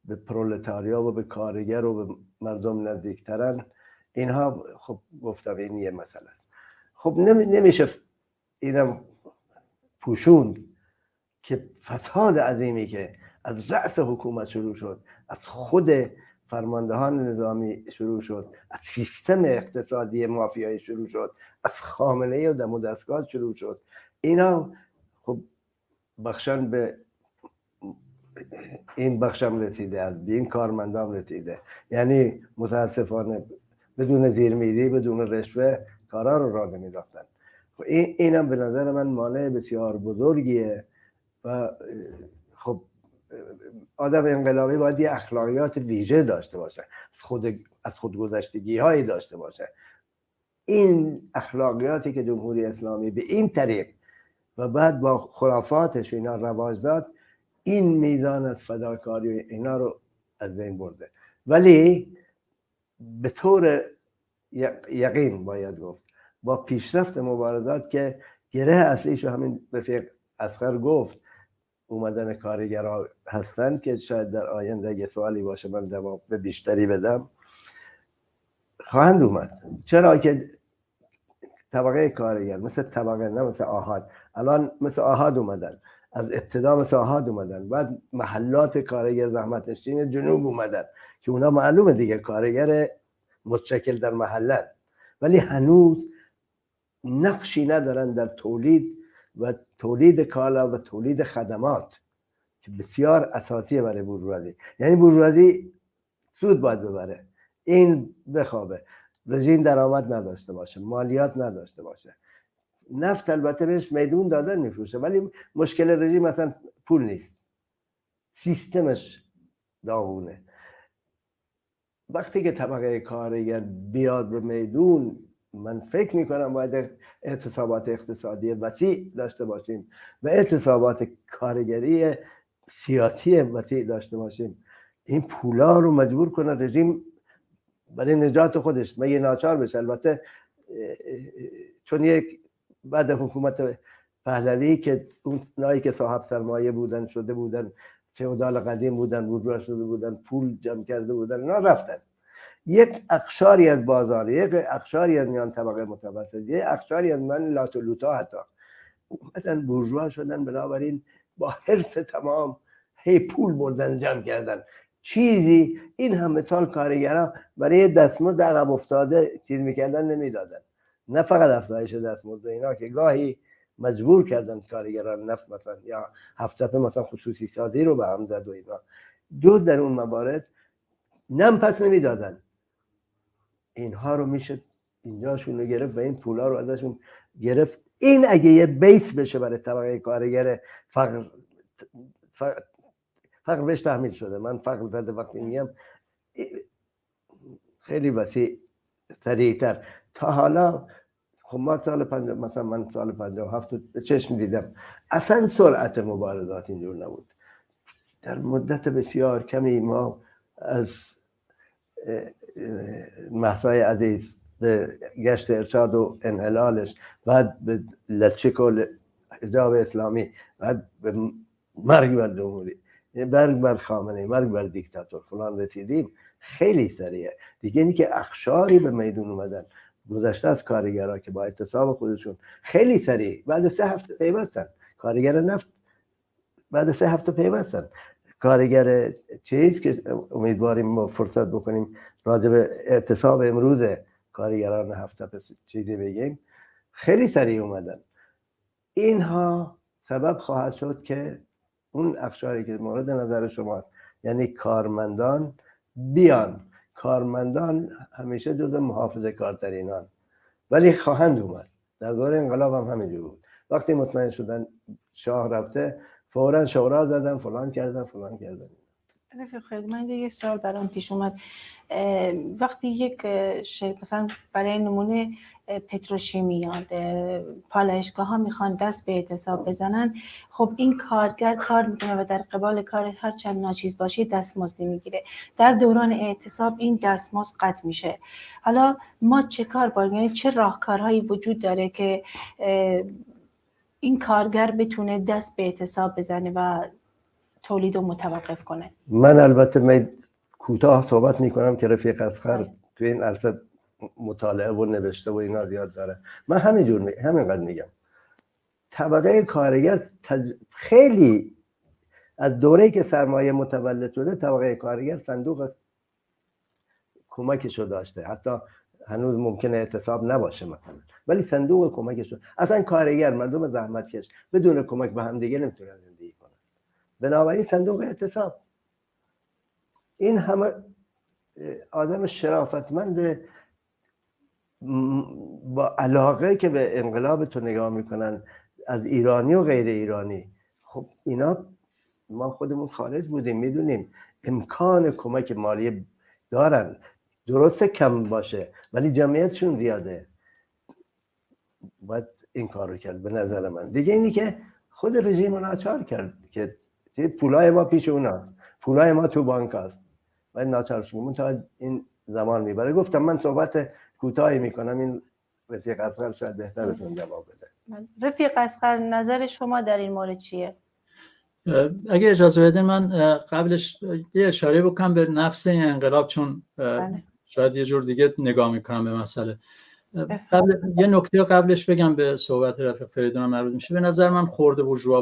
به پرولتاریا و به کارگر و به مردم نزدیکترن، اینها خب گفتم این یه مسئله. خب نمیشه اینم پوشوند که فساد عظیمی که از رأس حکومت شروع شد، از خود فرماندهان نظامی شروع شد، از سیستم اقتصادی مافیایی شروع شد، از خامنه‌ای و دم و دستگاه شروع شد، اینا خب بخشن به این بخشم رسیده، از این کارمندان رسیده. یعنی متاسفانه بدون زیرمیزی، بدون رشوه کارا رو راه نمی‌انداختن. اینم به نظر من مانع بسیار بزرگیه و خب آدم انقلابی باید یه اخلاقیات ویژه داشته باشه، از خودگذشتگی هایی داشته باشه. این اخلاقیاتی که جمهوری اسلامی به این طریق و بعد با خرافاتش اینا رواج داد، این میزان از فداکاری اینا رو از بین برده. ولی به طور یقین باید گفت با پیشرفت مبارزات که گره اصلیشو همین رفیق اصغر گفت، اومدن کارگرها هستن که شاید در آینده اگه سوالی باشه من جواب بیشتری بدم، خواهند اومد. چرا که طبقه کارگر مثل طبقه، نه مثل آحاد، الان مثل آحاد اومدن، از ابتدا مثل آحاد اومدن، بعد محلات کارگر زحمت نشین جنوب اومدن که اونا معلومه دیگه کارگر متشکل در محلن، ولی هنوز نقشی ندارن در تولید کالا و تولید خدمات که بسیار اساسیه برای بورژوازی. یعنی بورژوازی سود باید ببره، این بخوابه، رژیم درآمد نداشته باشه، مالیات نداشته باشه. نفت البته بهش میدون دادن میفروشه، ولی مشکل رژیم اصلا پول نیست، سیستمش داغونه. وقتی که طبقه کارگر بیاد به میدون، من فکر میکنم باید اعتصابات اقتصادی وسیع داشته باشیم و اعتصابات کارگری سیاسی وسیع داشته باشیم. این پولا رو مجبور کنه رژیم برای نجات خودش مگه ناچار بشه. البته چون یک بعد حکومت پهلوی که اونایی که صاحب سرمایه بودن شده بودن، فئودال قدیم بودن، بورژوا شده بودن، پول جمع کرده بودن، اینا رفتن. یک اقشاری از بازار، یک اقشاری از میان طبقه متوسط، یک اقشاری از من لات و لوتا حتی اومدن بورژوا شدن، بنابراین با حرص تمام هی پول بردن جمع کردن. چیزی این همه سال کارگرها برای دستمزد عقب افتاده چیز میکردن نمیدادن. نه فقط افزایش دستمزد اینا که گاهی مجبور کردن کارگران نفت مثلا یا هفت مثلا خصوصی سازی رو به هم زد و اینا، جز در اون موارد نم پس نمیدادن. اینها رو میشه اینجاشون رو گرفت و این پولا رو ازشون گرفت. این اگه یه بیس بشه برای طبقه کارگر، فقر بهش تحمیل شده. من فقر زده وقتی میگم خیلی وسیع سریعتر. تا حالا خب ما سال 50 مثلا من سال 57 به چشم دیدم اصلا سرعت مبارزات اینجور نبود. در مدت بسیار کمی ما از مهسای عزیز به گشت ارشاد و انحلالش، بعد به لچک و حجاب اسلامی، بعد به مرگ بر جمهوری، مرگ بر خامنه‌ای، مرگ بر دیکتاتور فلان رسیدیم. خیلی سریعه دیگه. اینی که اقشاری به میدون اومدن گذشته از کارگرها که با اعتصاب خودشون خیلی سریع بعد 3 هفته پیوستن. کارگر نفت بعد 3 هفته پیوستن. کارگر چیز که امیدواریم ما فرصت بکنیم راجع به اعتصاب امروز کارگران هفته چیزی بگیم، خیلی سریع اومدن. اینها سبب خواهد شد که اون اقشاری که مورد نظر شما یعنی کارمندان بیان. کارمندان همیشه جزو محافظه کارترینان ولی خواهند اومد. در دوره انقلاب هم همینجور بود. وقتی مطمئن شدن شاه رفته فوراً شورا زدن، فلان کردن. رفیق خیلی من یک سوال برام پیش اومد. وقتی یک مثلا برای نمونه پتروشیمیان پالایشگاه ها میخوان دست به اعتصاب بزنن، خب این کارگر کار میکنه و در قبال کار هر چند ناچیز باشه دستمزد میگیره. در دوران اعتصاب این دستمزد قطع میشه. حالا ما چه کار باید، یعنی چه راهکارهایی وجود داره که این کارگر بتونه دست به اعتصاب بزنه و تولید رو متوقف کنه؟ من البته کوتاه صحبت میکنم که رفیق اصغر تو این عرصه مطالعه و نوشته و اینا زیاد داره. من همینقدر میگم طبقه کارگر خیلی از دوره‌ای که سرمایه متولد شده طبقه کارگر صندوق کمکشو داشته. حتی هنوز ممکنه اعتصاب نباشه مثلا، ولی صندوق کمکشو. اصلا کارگر مردم زحمتکش بدون کمک به هم دیگه نمیتونن زندگی کنن. بنابراین صندوق اعتصاب. این همه آدم شرافتمند با علاقه که به انقلاب تو نگاه میکنن از ایرانی و غیر ایرانی. خب اینا ما خودمون خارج بودیم میدونیم امکان کمک مالی دارن، درسته کم باشه ولی جمعیتشون زیاده. باید این کار رو کرد به نظر من. دیگه اینی که خود رژیم ناچار کرد که پولای ما پیش اوناست، پولای ما تو بانک هست و ناچارش میمون تا این زمان میبره. گفتم من صحبت کوتاهی میکنم، این رفیق اصغر شاید بهتر بتون جواب بده. رفیق اصغر نظر شما در این مورد چیه؟ اگه اجازه بدین من قبلش یه اشاره بکنم به نفس این انقلاب، چون شاید یه جور دیگه نگاه میکنم به مسئله. یه نکته قبلش بگم به صحبت رفیق فریدون مربوط میشه. به نظر من خرده بورژوا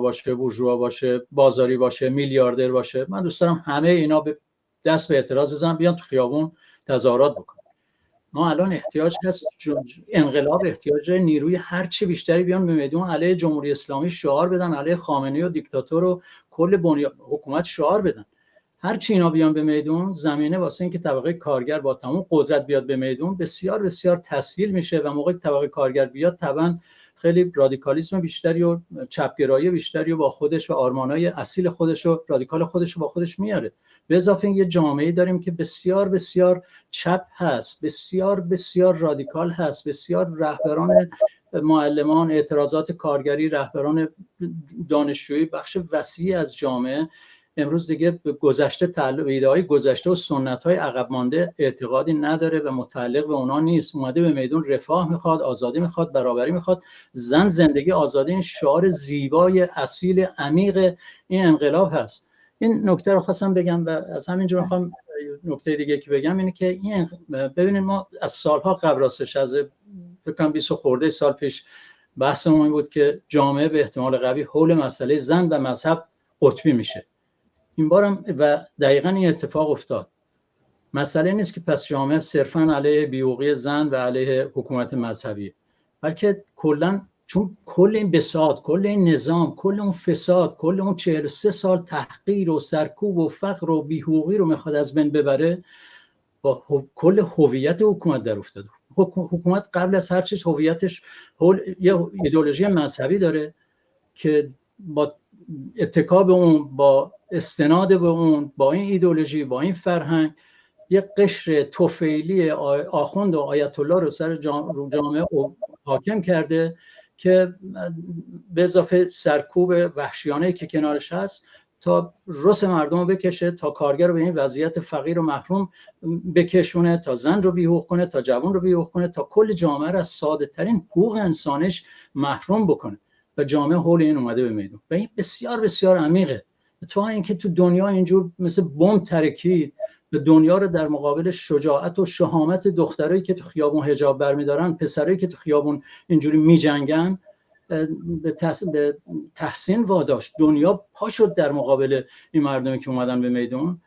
باشه، بازاری باشه، میلیاردر باشه، من دوست دارم همه اینا به دست به اعتراض بزنن، بیان تو خیابون تظاهرات بکنن. ما الان احتیاج هست، انقلاب احتیاج نیروی هر چی بیشتری بیان به میدون علیه جمهوری اسلامی شعار بدن، علیه خامنه‌ای و دیکتاتور و کل حکومت شعار بدن. هر چی اینا بیان به میدون، زمینه واسه اینکه طبقه کارگر با تمام قدرت بیاد به میدون بسیار بسیار تسهیل میشه و موقعی طبقه کارگر بیاد طبعا خیلی رادیکالیسم بیشتری و چپگرایی بیشتری و با خودش و آرمانای اصیل خودش و رادیکال خودش رو با خودش میاره. به اضافه این یه جامعه‌ای داریم که بسیار بسیار چپ هست، بسیار بسیار رادیکال هست، بسیار رهبران معلمان، اعتراضات کارگری، رهبران دانشجویی، بخش وسیعی از جامعه امروز دیگه به گذشته، ایده‌های گذشته و سنت‌های عقب مانده اعتقادی نداره و متعلق به اونا نیست. اومده به میدون رفاه میخواد، آزادی میخواد، برابری میخواد، زن، زندگی، آزادی. این شعار زیبای اصیل عمیق این انقلاب هست. این نکته رو خواستم بگم و از همینجا میخوام نکته دیگه که بگم اینه که این ببینید ما از سالها قبل راستش از فکر کنم 20 خورده سال پیش بحثمون این بود که جامعه به احتمال قوی حول مسئله زن و مذهب قطبی میشه. این بارم و دقیقاً این اتفاق افتاد. مسئله نیست که پس جامعه صرفاً علیه بی‌حقوقی زن و علیه حکومت مذهبی، بلکه کلاً چون کل این بساط، کل این نظام، کل اون فساد، کل اون 43 سال تحقیر و سرکوب و فقر و بی‌حقوقی رو میخواد از بین ببره، با کل هویت حکومت در افتاده. حکومت قبل از هر چیز هویتش یه ایدئولوژی مذهبی داره که با اتکا به اون، با استناد به اون، با این ایدئولوژی، با این فرهنگ، یه قشر طفیلی آخوند و آیت الله رو سر جامعه حاکم کرده که به اضافه سرکوب وحشیانه‌ای که کنارش هست تا رس مردم رو بکشه، تا کارگر رو به این وضعیت فقیر و محروم بکشونه، تا زن رو بی‌حقوق کنه، تا جوان رو بی‌حقوق کنه، تا کل جامعه رو از ساده ترین حقوق انسانیش محروم بکنه و جامعه حول این اومده به میدون. و این بسیار بسیار عمیقه. اتفاقا این که تو دنیا اینجور مثل بمب ترکید و دنیا رو در مقابل شجاعت و شهامت دخترایی که تو خیابون حجاب برمی‌دارن، پسرایی که تو خیابون اینجوری می‌جنگن، به تحسین واداشت. دنیا پا شد در مقابل این مردمی که اومدن به میدون.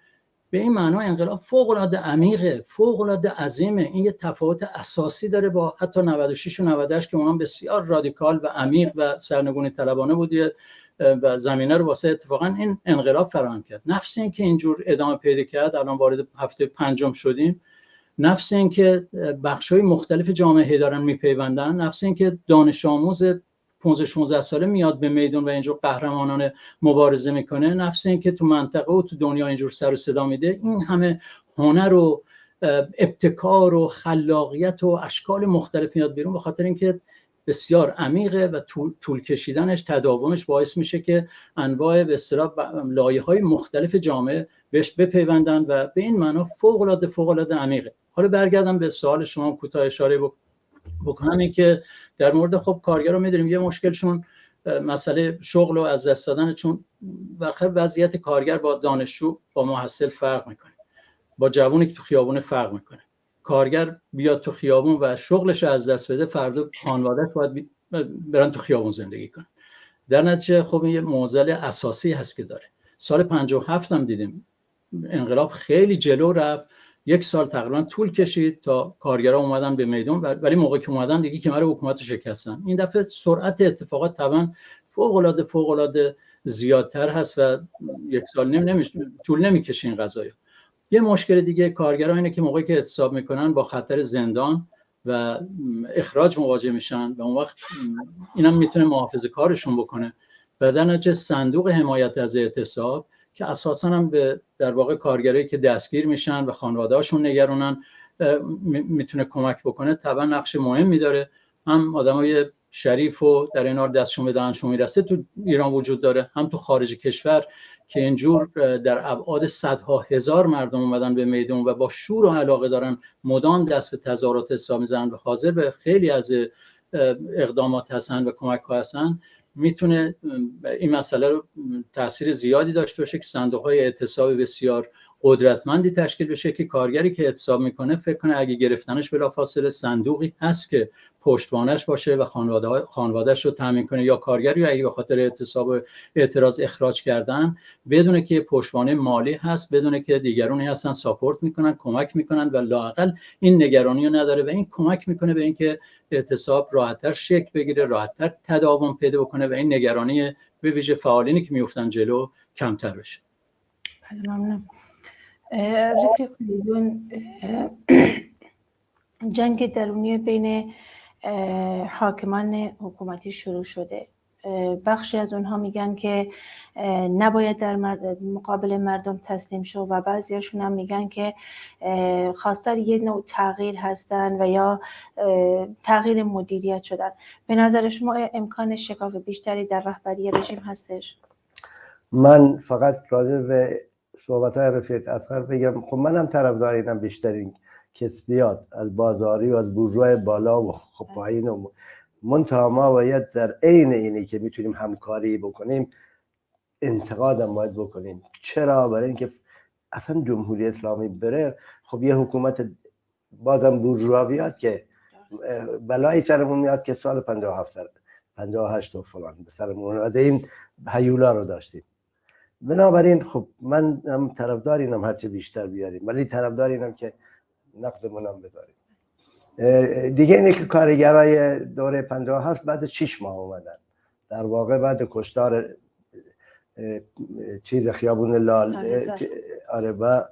به این معنا انقلاب فوق‌العاده عمیقه، فوق‌العاده عظیمه. این یه تفاوت اساسی داره با حتی 96 و 98 که اونها بسیار رادیکال و عمیق و سرنگونی طلبانه بود و زمینه رو واسه اتفاقا این انقلاب فراهم کرد. نفس این که اینجور ادامه پیدا کرد، الان وارد هفته پنجم شدیم، نفس این که بخش‌های مختلف جامعه دارن میپیوندن، نفس این که دانش آموز 15-16 ساله میاد به میدون و اینجور قهرمانانه مبارزه میکنه، نفس این که تو منطقه و تو دنیا اینجور سر و صدا میده. این همه هنر و ابتکار و خلاقیت و اشکال مختلف میاد بیرون، به خاطر اینکه بسیار عمیقه و طول کشیدنش، تداومش باعث میشه که انواع به اصطلاح لایه‌های مختلف جامعه بهش بپیوندن و به این معنا فوق‌العاده عمیقه. حالا برگردم به سوال شما، کوتاه اشاره بکنم این که در مورد خب کارگر رو می‌دونیم یه مشکلشون مسئله شغل و از دست دادن، چون برخلاف وضعیت کارگر با دانشجو با محصل فرق میکنه، با جوونی که تو خیابون فرق میکنه. کارگر بیاد تو خیابون و شغلش از دست بده، فردا خانواده‌اش باید برن تو خیابون زندگی کنن. در نتیجه خب این یه معضل اساسی هست که داره. سال 57 هم دیدیم انقلاب خیلی جلو رفت، 1 سال تقریبا طول کشید تا کارگرها اومدن به میدون، ولی موقعی که اومدن دیگه کمر حکومت شکستن. این دفعه سرعت اتفاقات طبعا فوق‌العاده زیادتر هست و 1 سال طول نمیکشه این قضایا. یه مشکل دیگه کارگرها اینه که موقعی که اعتصاب میکنن با خطر زندان و اخراج مواجه میشن و اون وقت اینم میتونه محافظه کارشون بکنه و در نتیجه صندوق حمایت از اعتصاب که اساساً هم به در واقع کارگرایی که دستگیر میشن و خانواده‌هاشون نگرانن میتونه کمک بکنه. طبعا نقش مهمی داره. هم آدمای شریف و در این حال دستشون به دهنشون میرسه تو ایران وجود داره، هم تو خارج کشور که اینجور در ابعاد صدها هزار مردم اومدن به میدون و با شور و علاقه دارن مدام دست به تظاهرات اعتصاب میزنن و حاضر به خیلی از اقدامات هستن و کمک ها هستن. میتونه این مسئله رو تاثیر زیادی داشته باشه که صندوق‌های اعتصاب بسیار قدرتمندی تشکیل بشه که کارگری که اعتصاب میکنه فکر کنه اگه گرفتنش بلافاصله صندوقی هست که پشتوانش باشه و خانواده‌اش رو تامین کنه، یا کارگری اگه به خاطر اعتصاب و اعتراض اخراج کردن بدونه که پشتوانه مالی هست، بدونه که دیگرانی هستن ساپورت میکنن، کمک میکنن و لااقل این نگرانی رو نداره و این کمک میکنه به اینکه اعتصاب راحت‌تر شکل بگیره، راحت‌تر تداوم پیدا بکنه و این نگرانی به ویژه فعالینی که میافتن جلو کمتر بشه. ممنون. رفیق میدون جنگ درونی بین حاکمان حکومتی شروع شده. بخشی از اونها میگن که نباید در مقابل مردم تسلیم شو و بعضیاشون هم میگن که خواستار یه نوع تغییر هستن و یا تغییر مدیریت شدن. به نظر شما امکان شکاف بیشتری در رهبری رژیم هستش؟ من فقط راجع به صحبت‌های رفیق اصغر بگم، خب منم طرفدار اینم بیشترین کسبیات از بازاری و از بورژوای بالا و خب پایین و منتها ما باید در عین اینی که میتونیم همکاری بکنیم انتقادم باید بکنیم. چرا؟ برای اینکه اصلا جمهوری اسلامی بره، خب یه حکومت بازم بورژوا بیاد که بلایی سرمون میاد که سال 58 و فلان به سرمون از این هیولا رو داشتیم. بنابراین خب من هم طرفدار اینم هرچه بیشتر بیاریم، ولی طرفدار اینم که نقدمون هم بداریم. دیگه اینه که کارگرای دوره 57 بعد 6 ماه اومدن، در واقع بعد کشتار چیز خیابون لال، آره، و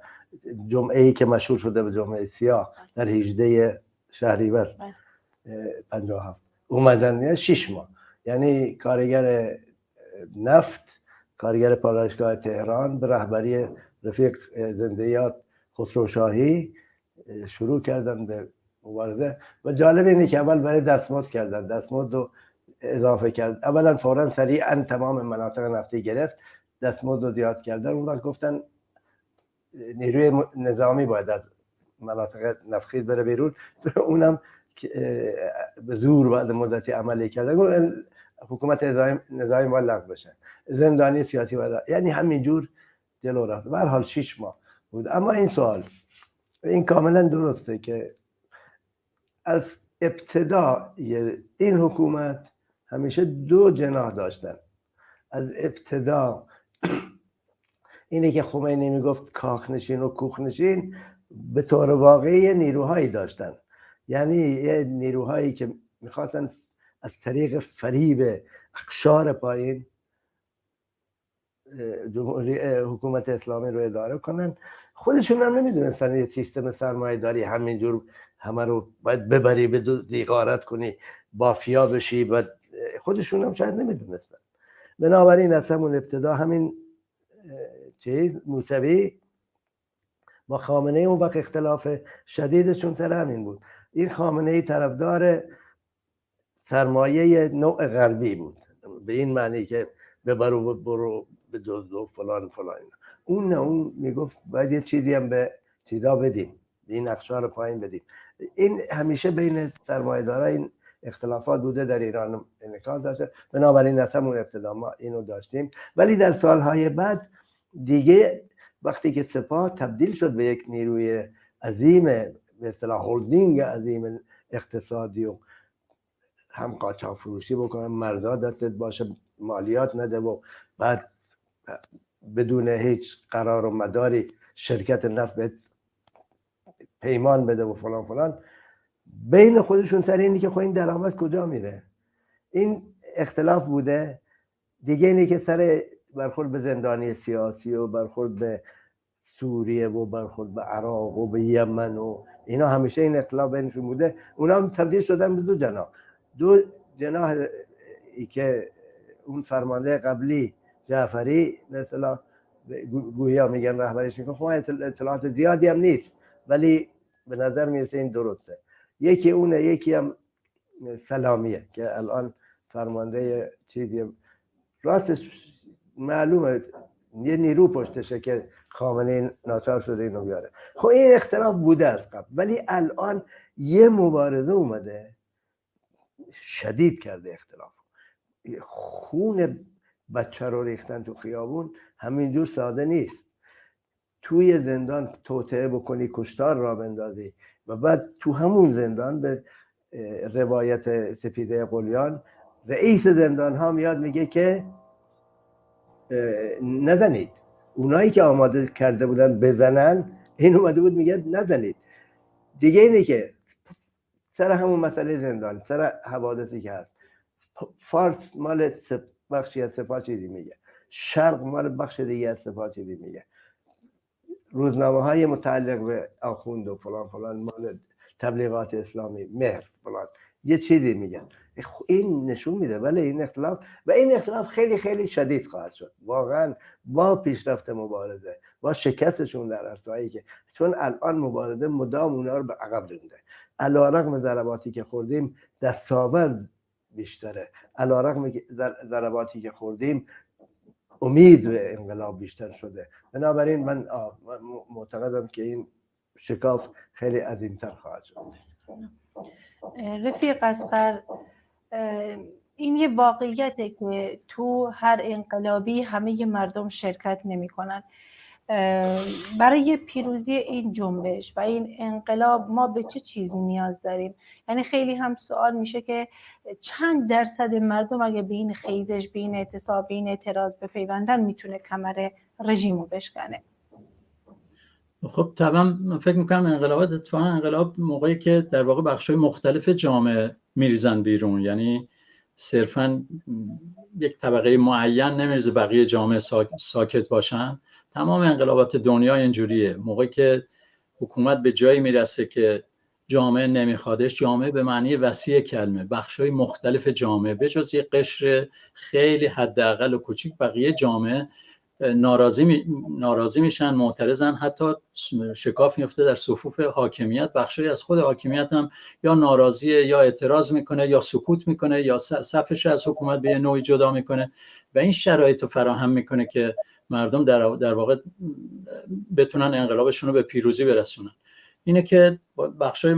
جمعه‌ای که مشهور شده به جمعه سیاه در 18 شهریور 57 اومدن، یعنی 6 ماه. یعنی کارگر نفت، کارگر پالایشگاه تهران به رهبری رفیق زنده‌یاد خسروشاهی شروع کردن به مبارزه. و جالب اینه که اول برای دستمزد کردن، دستمزد رو اضافه کرد. اولا فوراً سریعا تمام مناطق نفتی گرفت، دستمزد رو زیاد کردن. اون وقت گفتن نیروی نظامی باید از مناطق نفتخیز بره بیرون، اونم به زور بعد مدتی عملی کردن. حکومت نظامی باید لغو بشه، زندانی سیاسی باید، یعنی همینجور جلو رفت. به هر حال 6 ماه بود. اما این سوال، این کاملا درسته که از ابتدا این حکومت همیشه دو جناح داشتن. از ابتدا اینه که خمینی میگفت کاخنشین و کوخنشین، به طور واقعی نیروهایی داشتن، یعنی یه نیروهایی که میخواستن از طریق فریب اقشار پایین حکومت اسلامی رو اداره کنن. خودشون هم نمیدونستن یه سیستم سرمایه داری همینجور همه رو باید ببری، به غارت کنی، مافیا بشی، باید خودشون هم شاید نمیدونستن. بنابراین از همون ابتدا همین موسوی با خامنه ای اون وقت اختلاف شدیدشون سر همین بود. این خامنه ای طرفدار سرمایه نوع غربی بود، به این معنی که ببرو برو به دزدو فلان فلان. اون میگفت باید یه چیزی هم به چیزا بدیم، این اقشار پایین بدیم. این همیشه بین سرمایه‌دارا این اختلافات بوده، در ایران انعکاس داشته. بنابراین از همون ابتدا ما اینو داشتیم. ولی در سالهای بعد دیگه وقتی که سپاه تبدیل شد به یک نیروی عظیم، به اصطلاح هولدینگ عظیم اقتصادی، و هم قاچاق فروشی بکنن، مردا دستت باشه، مالیات نده، و بعد بدون هیچ قرار و مداری شرکت نفت بهت پیمان بده و فلان فلان، بین خودشون سر اینی که خب این درآمد کجا میره. این اختلاف بوده. دیگه اینی که سر برخورد به زندانی سیاسی و برخورد به سوریه و برخورد به عراق و به یمن و اینا، همیشه این اختلاف بینشون بوده. اونا هم تبدیل شدن به دو جناح ای که اون فرمانده قبلی جعفری مثلا گویا میگن رهبریش میکنه، خب اطلاعات زیادی هم نیست ولی به نظر میرسه این درسته. یکی اونه، یکی هم سلامیه که الان فرمانده چیزی، راستش معلومه یه نیرو پشتشه که خامنه‌ای ناچار شده اینو بیاره. خب این اختلاف بوده از قبل، ولی الان یه مبارزه اومده شدید کرده اختلاف. خون بچه رو ریختن تو خیابون همینجور ساده نیست. توی زندان توطئه بکنی، کشتار را بندازی و بعد تو همون زندان، به روایت سپیده قلیان، رئیس زندان ها میاد میگه که نزنید. اونایی که آماده کرده بودن بزنن، این اومده بود میگه نزنید. دیگه اینه که سر همون مسئله زندان، سر حوادثی که هست، فارس مال بخشی از سپاه چیزی میگه، شرق مال بخش دیگه از سپاه چیزی میگه، روزنامه های متعلق به آخوند و فلان فلان مال تبلیغات اسلامی، مهر فلان یه چیزی میگن. این نشون میده ولی این اختلاف خیلی خیلی شدید خواهد شد واقعا با پیشرفت مبارزه، با شکستشون در ارتعایی که، چون الان مبارزه مدام اونا رو به عقب رونده. علیرغم ضرباتی که خوردیم دستاورد بیشتره، علیرغم ضرباتی که خوردیم امید به انقلاب بیشتر شده. بنابراین من معتقدم که این شکاف خیلی عظیم‌تر خواهد شد. رفیق اصغر، این یه واقعیته که تو هر انقلابی همه مردم شرکت نمی کنن. برای پیروزی این جنبش و این انقلاب ما به چه چیزی نیاز داریم؟ یعنی خیلی هم سوال میشه که چند درصد مردم اگه به این خیزش، به این اعتصاب، به این اعتراض بپیوندن میتونه کمر رژیم رو بشکنه؟ خب طبعا من فکر میکنم انقلابات اتفاقا انقلاب موقعی که در واقع بخش‌های مختلف جامعه میریزن بیرون، یعنی صرفا یک طبقه معین نمیریزه بقیه جامعه ساکت باشن. تمام انقلابات دنیا اینجوریه. موقعی که حکومت به جایی میرسه که جامعه نمیخوادش، جامعه به معنی وسیع کلمه، بخش‌های مختلف جامعه به جز یک قشر خیلی حداقل و کوچیک، بقیه جامعه ناراضی میشن، معترضن، حتی شکاف میفته در صفوف حاکمیت. بخشی از خود حاکمیت هم یا ناراضیه یا اعتراض میکنه یا سکوت میکنه یا صفش از حکومت به نوعی جدا میکنه و این شرایط رو فراهم میکنه که مردم در واقع بتونن انقلابشون رو به پیروزی برسونن. اینه که بخشای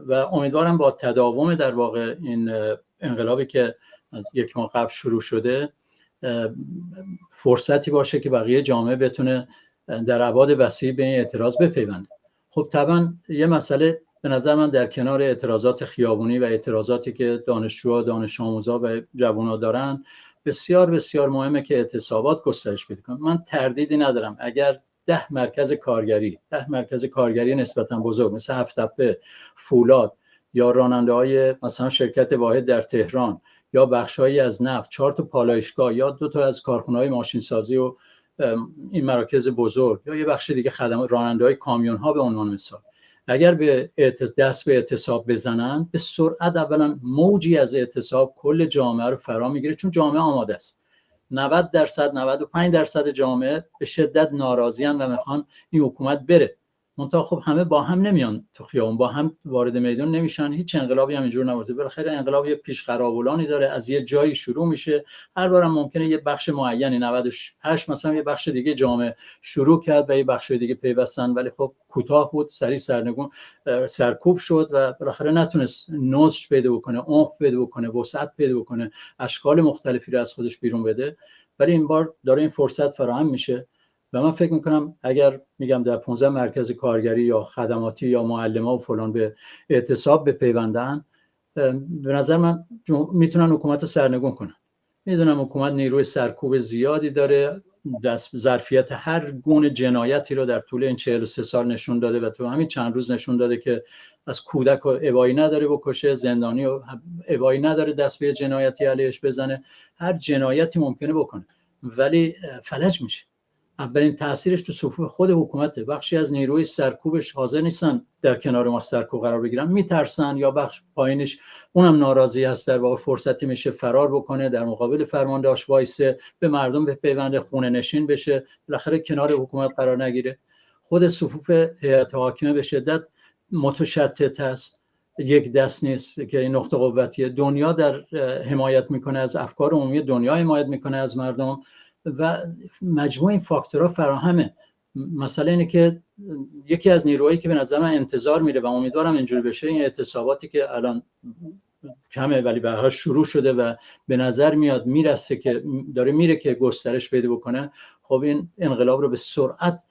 و امیدوارم با تداوم در واقع این انقلابی که یک ماه قبل شروع شده فرصتی باشه که بقیه جامعه بتونه در ابعاد وسیع به این اعتراض بپیونده. خب طبعا یه مسئله به نظر من در کنار اعتراضات خیابونی و اعتراضاتی که دانشجوها، دانش آموزا و جوان‌ها دارن، بسیار بسیار مهمه که اعتصابات گسترش پیدا کنه. من تردیدی ندارم اگر 10 مرکز کارگری نسبتا بزرگ مثل هفت‌تپه، فولاد یا راننده‌های مثلا شرکت واحد در تهران یا بخشایی از نفت، 4 تا پالایشگاه یا 2 تا از کارخانه‌های ماشینسازی و این مراکز بزرگ یا یه بخش دیگه خدمات، راننده‌های کامیون‌ها به عنوان مثال، اگر به دست به اعتصاب بزنن، به سرعت اولا موجی از اعتصاب کل جامعه رو فرا میگیره، چون جامعه آماده است. 90%، 95% جامعه به شدت ناراضیان و میخوان این حکومت بره. منتها خب همه با هم نمیان تو خیابون، با هم وارد میدان نمیشن. هیچ انقلابی هم اینجور نبوده. بالاخره انقلاب یه پیش‌قراولانی داره، از یه جایی شروع میشه. هر بارم ممکنه یه بخش معینی 98 مثلا یه بخش دیگه جامعه شروع کرد و یه بخش دیگه پیوستن، ولی خب کوتاه بود، سریع سرکوب شد و بالاخره نتونست نضج پیدا بکنه، عمق پیدا بکنه، وسعت پیدا بکنه، اشکال مختلفی رو از خودش بیرون بده. ولی این بار داره این فرصت فراهم میشه و من فکر میکنم اگر میگم در 15 مرکز کارگری یا خدماتی یا معلم‌ها و فلان به اعتصاب بپیوندن، به نظر من میتونن حکومت رو سرنگون کنن. میدونم حکومت نیروی سرکوب زیادی داره، ظرفیت هر گونه جنایتی رو در طول این 43 سال نشون داده و تو همین چند روز نشون داده که از کودک و ابایی نداره بکشه، زندانی و ابایی نداره دست به جنایتی علیهش بزنه، هر جنایتی ممکنه بکنه، ولی فلج میشه. اولین تاثیرش تو صفوف خود حکومته. بخشی از نیروی سرکوبش حاضر نیستن در کنار ما سرکوب قرار بگیرن، میترسن، یا بخش پایینش اونم ناراضی هست، در واقع فرصتی میشه فرار بکنه، در مقابل فرماندهاش وایسه، به مردم بپیونده، خونه نشین بشه، بالاخره کنار حکومت قرار نگیره. خود صفوف هیئت حاکمه به شدت متشتت است، یک دست نیست که این نقطه قوتیه. دنیا در حمایت میکنه از افکار عمومی، دنیا حمایت میکنه از مردم و مجموع این فاکتورها فراهمه. مسئله اینه که یکی از نیروهایی که به نظر من انتظار میره و امیدوارم اینجوری بشه، این اعتصاباتی که الان کمه ولی به هر حال شروع شده و به نظر میاد میرسه که داره میره که گسترش پیدا بکنه. خب این انقلاب رو به سرعت،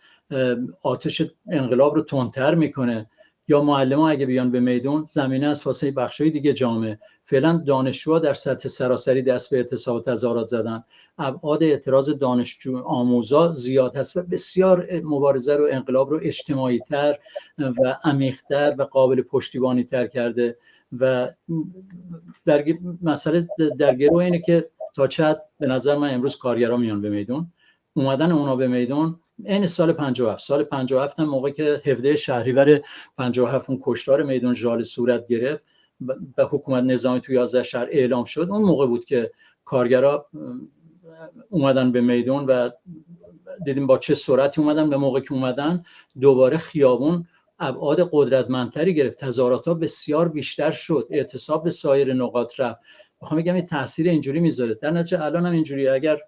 آتش انقلاب رو تندتر میکنه. یا معلمان اگه بیان به میدون، زمینه است واسه بخشای دیگه جامعه. فعلا دانشجوها در سطح سراسری دست به اعتصاب و تظاهرات زدن، ابعاد اعتراض دانشجو آموزا زیاد هست و بسیار مبارزه رو، انقلاب رو اجتماعی تر و عمیق تر و قابل پشتیبانی تر کرده. و در مسئله در گروه اینه که تا چه حد به نظر من امروز کارگرها میان به میدون. اومدن اونا به میدون این سال 57 هم موقعی که 17 شهریور 57 اون کشتار میدان ژاله صورت گرفت به حکومت نظامی تو 11 شهر اعلام شد، اون موقع بود که کارگرها اومدن به میدان و دیدیم با چه سرعتی اومدن. به موقعی که اومدن دوباره خیابون ابعاد قدرتمندتری گرفت، تظاهرات‌ها بسیار بیشتر شد، اعتصاب به سایر نقاط رفت. میخوام بگم این تاثیر اینجوری میذاره. در نتیجه الان هم اینجوری، اگر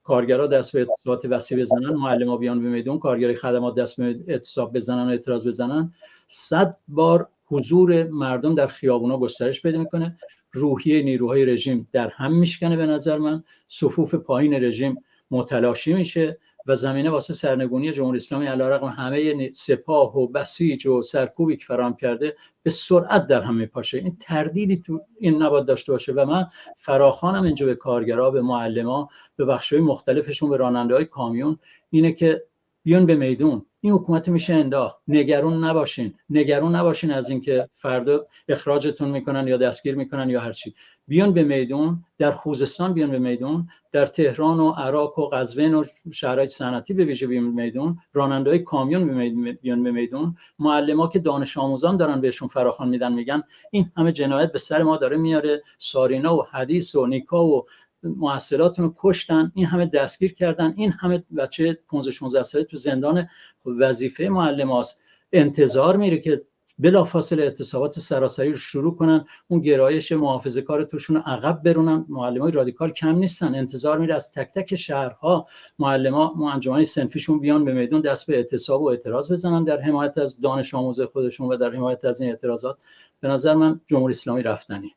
کارگرها دست به اعتصابات وسیع بزنن، معلم‌ها بیان به میدون، کارگرای خدمات دست به اعتصاب بزنن و اعتراض بزنن، 100 بار حضور مردم در خیابونا گسترش پیدا میکنه، روحیه نیروهای رژیم در هم میشکنه، به نظر من صفوف پایین رژیم متلاشی میشه و زمینه واسه سرنگونی جمهوری اسلامی علیرغم همه سپاه و بسیج و سرکوبی که فراهم کرده به سرعت در هم میپاشه. این تردیدی تو این نباید داشته باشه و من فراخوانم اینجا به کارگرها، به معلما، به بخش‌های مختلفشون، به راننده‌های کامیون اینه که بیان به میدون. این حکومت میشه انداخت. نگران نباشین از اینکه فردا اخراجتون میکنن یا دستگیر میکنن یا هر چی. بیان به میدون، در خوزستان بیان به میدون، در تهران و عراق و قزوین و شهرهای صنعتی به ویژه بیان به میدون، راننده‌های کامیون بیان به میدون، معلما که دانش آموزان دارن بهشون فراخوان میدن، میگن این همه جنایت به سر ما داره میاره، سارینا و حدیث و نیکا و محصلاتون رو کشتن، این همه دستگیر کردن، این همه بچه 15-16 ساله تو زندان. وظیفه معلماست، انتظار میره که بلافاصله اعتصابات سراسری رو شروع کنن، اون گرایش محافظه‌کار توشون رو عقب برونن. معلمای رادیکال کم نیستن، انتظار میره از تک تک شهرها معلما، انجمن‌های صنفیشون بیان به میدون، دست به اعتصاب و اعتراض بزنن در حمایت از دانش آموز خودشون و در حمایت از این اعتراضات. به نظر من جمهوری اسلامی رفتنی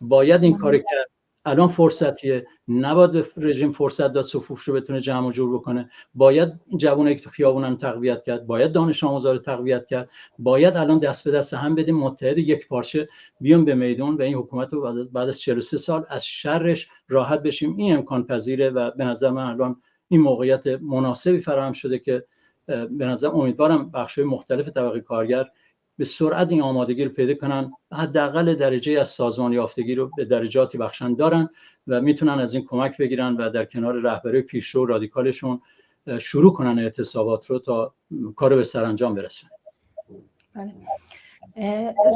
باید این کارو کرد. الان فرصتیه، نباید به رژیم فرصت داد صفوفش رو بتونه جمع و جور بکنه. باید جوانایی که تو خیابونن تقویت کرد، باید دانش آموزا رو تقویت کرد، باید الان دست به دست هم بدیم، متحد یک پارچه بیان به میدون و این حکومت رو بعد از 43 سال از شرش راحت بشیم. این امکان پذیره و به نظر من الان این موقعیت مناسبی فراهم شده که به نظر امیدوارم بخش‌های مختلف طبقه کارگر به سرعت این آمادگی رو پیدا کنن، حداقل درجه از سازمان یافتگی رو به درجاتی بخشن دارن و میتونن از این کمک بگیرن و در کنار رهبری پیشرو رادیکالشون شروع کنن اعتصابات رو تا کار به سرانجام برسونه. بله.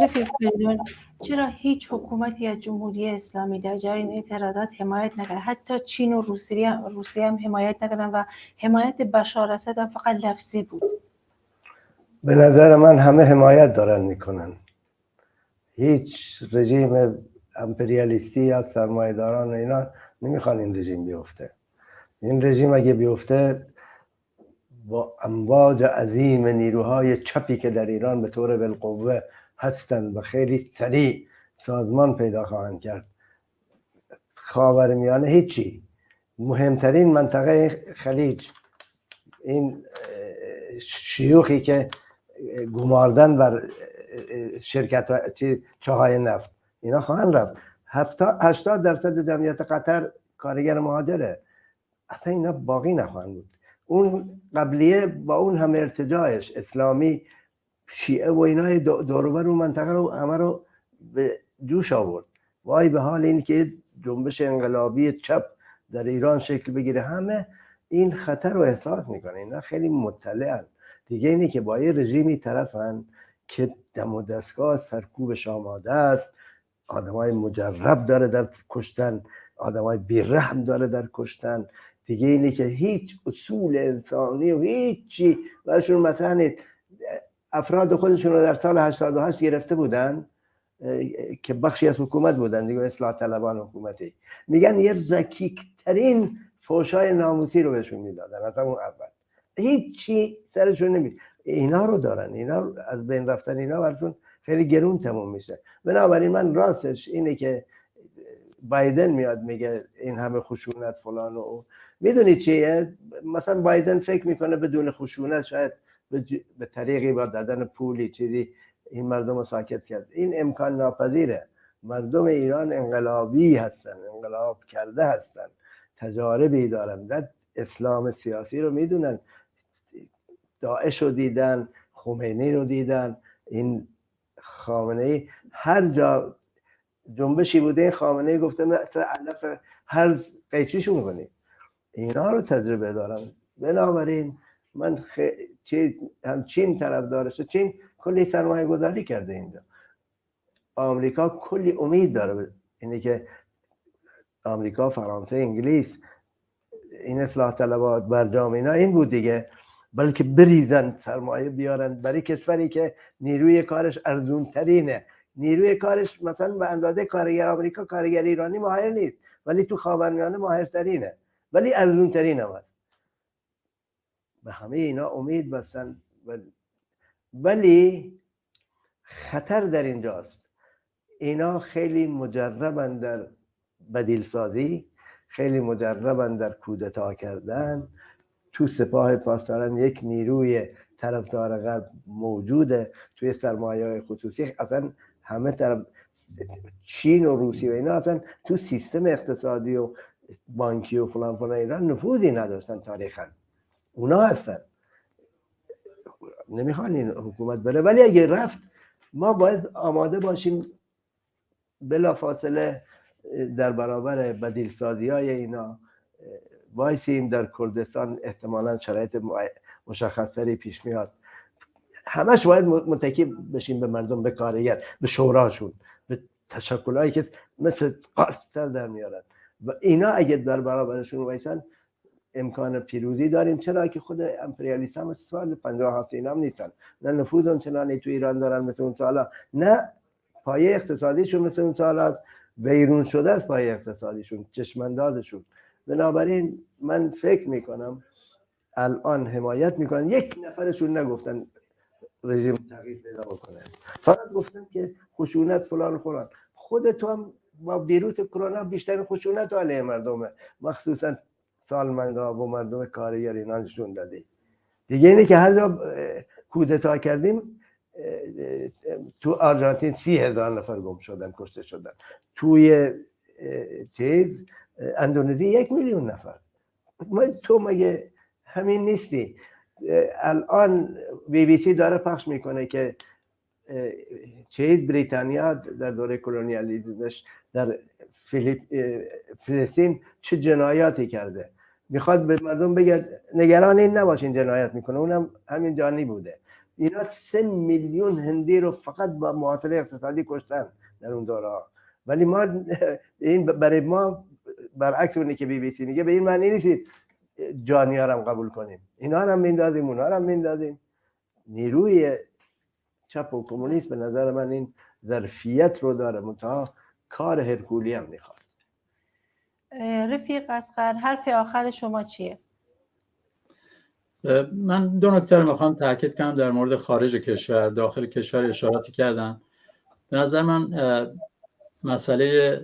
رفیق فریدون، چرا هیچ حکومتی از جمهوری اسلامی در جریان اعتراضات حمایت نکرد؟ حتی چین و روسیه هم حمایت نکردن و حمایت بشار اسد هم فقط لفظی بود. به نظر من همه حمایت دارن میکنن. هیچ رژیم امپریالیستی یا سرمایه‌داران اینا نمیخوان این رژیم بیفته. این رژیم اگه بیفته با امواج عظیم نیروهای چپی که در ایران به طور بالقوه هستن و خیلی سریع سازمان پیدا خواهند کرد، خاورمیانه هیچی، مهمترین منطقه خلیج، این شیوخی که گماردن بر شرکت چاهای نفت، اینا خواهند رفت. 80% جمعیت قطر کارگر مهاجره، اصلا اینا باقی نخواهند بود. اون قبلیه با اون همه ارتجاعش، اسلامی، شیعه و اینا دوروبر اون منطقه رو همه رو به جوش آورد. وای به حال این که جنبش انقلابی چپ در ایران شکل بگیره، همه این خطر رو احساس میکنه. اینا خیلی مطلعن دیگه. اینی که با یه رژیمی طرفن که دم و دستگاه سرکوبش آماده است، آدمای مجرب داره در کشتن، آدمای بیرحم داره در کشتن. دیگه اینی که هیچ اصول انسانی و هیچی براشون مطرح نیست. افراد خودشون رو در سال 88 گرفته بودن که بخشی از حکومت بودن دیگه، اصلاح طلبان حکومتی، میگن یه رکیکترین فحشای ناموسی رو بهشون میدادن از اون اول، هیچی سرشون نمید. اینا رو دارن، اینا از بین رفتن اینا براشون خیلی گرون تموم میشه. بنابراین من راستش اینه که بایدن میاد میگه این همه خشونت فلان و میدونی چیه؟ مثلا بایدن فکر میکنه بدون خشونت شاید به طریقی با دادن پولی چیزی این مردم رو ساکت کرد. این امکان ناپذیره. مردم ایران انقلابی هستن، انقلاب کرده هستن، تجاربی دارن، اسلام سیاسی رو میدونن، داعش رو دیدن، خمینی رو دیدن. این خامنه‌ای هر جا جنبشی بوده خامنه‌ای گفته مثلا علف هر قیچیشو میکنی. اینا رو تجربه دارن. بنابراین من هم چین طرفدارشه. چین کلی سرمایه گذاری کرده اینجا. آمریکا کلی امید داره، اینه که آمریکا، فرانسه، انگلیس، این اصلاح طلبات برجام اینا این بود دیگه، بلکه بریزن سرمایه بیارن برای کشوری که نیروی کارش ارزون ترینه. نیروی کارش مثلا به اندازه کارگر آمریکا، کارگر ایرانی ماهر نیست، ولی تو خاورمیانه ماهرترینه. ولی ارزون ترین هم است. به همه اینا امید بستن ولی خطر در اینجاست. اینا خیلی مجربن در بدیل سازی، خیلی مجربن در کودتا کردن. تو سپاه پاسداران یک نیروی طرفدار غرب موجوده، توی سرمایه‌های خصوصی اصلا همه طرف چین و روسیه و اینا اصلا تو سیستم اقتصادی و بانکی و فلان فلان ایران نفوذی نداشتن تاریخا. اونا هستن، نمیخوان این حکومت بره، ولی اگه رفت ما باید آماده باشیم بلا فاصله در برابر بدیل سازی های اینا وایسیم. در کردستان احتمالاً شرایط مشخصتری پیش میاد. همش باید متکی بشیم به مردم، به کارگر، به شوراشون، به تشکلایی که مثل قارچ سر در میارن و اینا اگه در برابرشون وایسن امکان پیروزی داریم. چرا که خود امپریالیست هم سال 57 اینا هم نیستن، نه نفوذ اونچنانی تو ایران دارن مثل اون سالا، نه پایه اقتصادیشون مثل اون سالا ویرون شده از پایه اقتصادیشون، چشماندازشون. بنابراین من فکر میکنم الان حمایت میکنن. یک نفرشون نگفتن رژیم تغییر پیدا بکنه، فقط گفتن که خشونت فلان فلان. خود تو هم با ویروس کرونا بیشتر خشونت علیه مردمه، مخصوصا سالمندها و مردم کارگر اینا نشون دادی. دیگه اینه که هر جا کودتا کردیم تو آرژانتین 30,000 نفر گم شدن، کشته شدن. توی اندونزی 1,000,000 نفر. تو مگه همین نیستی؟ الان BBC داره پخش میکنه که بریتانیا در دوره کلونیالیسمش در فلسطین چه جنایاتی کرده. میخواد به مردم بگه نگران این نباشین، جنایت میکنه، اونم همین جانی بوده. اینا 3 میلیون هندی رو فقط با معطل اقتصادی کشتن در اون دوره. ولی ما این برای ما برعکس اونی که BBC میگه به این معنی نیست جانی ها هم قبول کنیم، اینا هم میندازیم اونا هم میندازیم. نیروی چپ و کمونیست به نظر من این ظرفیت رو داره، منتها کار هرکولی هم میخواد. رفیق اصغر، حرف آخر شما چیه؟ من 2 نکته رو میخوام تاکید کنم در مورد خارج کشور. داخل کشور اشاراتی کردم. به نظر من مسئله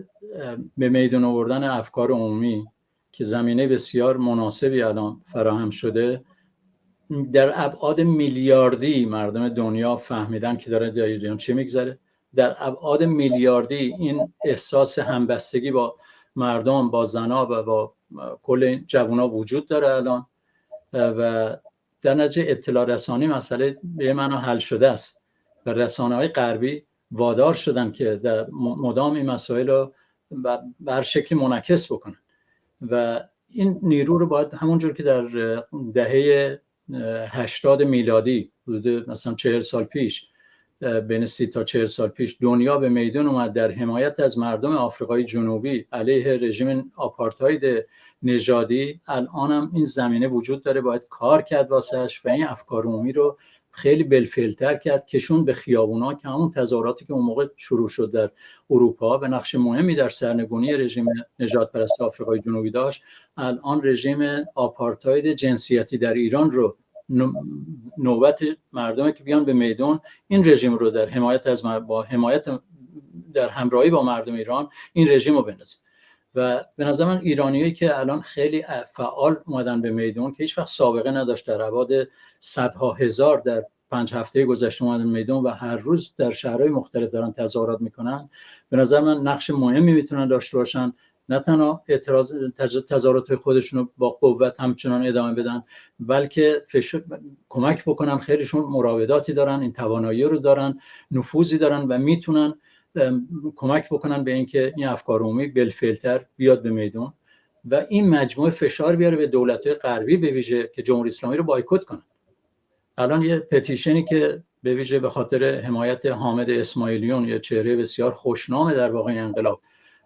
به میدان آوردن افکار عمومی که زمینه بسیار مناسبی الان فراهم شده، در ابعاد میلیاردی مردم دنیا فهمیدن که داره در ایران چه میگذره. در ابعاد میلیاردی این احساس همبستگی با مردم، با زنا و با کل این جوونا وجود داره الان و در نتیجه اطلاع رسانی مسئله به معنا حل شده است و رسانه‌های غربی وادار شدن که در مدام این مسائل رو بر شکل منعکس بکنن و این نیرو رو باید همونجور که در دهه 80 میلادی حدود مثلا 40 سال پیش، بین 30 تا 40 سال پیش دنیا به میدان اومد در حمایت از مردم آفریقای جنوبی علیه رژیم آپارتاید نژادی، الان هم این زمینه وجود داره، باید کار کرد واسش و این افکار عمومی رو خیلی بالفعل‌تر کرد، کشون به خیابونا که همون تظاهراتی که اون موقع شروع شد در اروپا به نقش مهمی در سرنگونی رژیم نژاد پرست آفریقای جنوبی داشت. الان رژیم آپارتاید جنسیتی در ایران رو نوبت مردمی که بیان به میدان این رژیم رو در حمایت از در همراهی با مردم ایران این رژیم رو بندازن. و به نظر من ایرانیایی که الان خیلی فعال اومدن به میدان که هیچ وقت سابقه نداشت، در ابعاد صدها هزار در 5 هفته گذشته اومدن میدان و هر روز در شهرهای مختلف دارن تظاهرات میکنن، به نظر من نقش مهمی میتونن داشته باشن. نه تنها تظاهرات خودشون رو با قوت همچنان ادامه بدن، بلکه کمک بکنن. خیلیشون مراوداتی دارن، این توانایی رو دارن، نفوذی دارن و میتونن کمک بکنن به اینکه این افکار عمومی بالفعل‌تر بیاد به میدان و این مجموعه فشار بیاره به دولت‌های غربی به ویژه که جمهوری اسلامی رو بایکوت کنن. الان یه پتیشنی که به ویژه به خاطر حمایت حامد اسماعیلیون، یه چهره بسیار خوشنام در واقع انقلاب،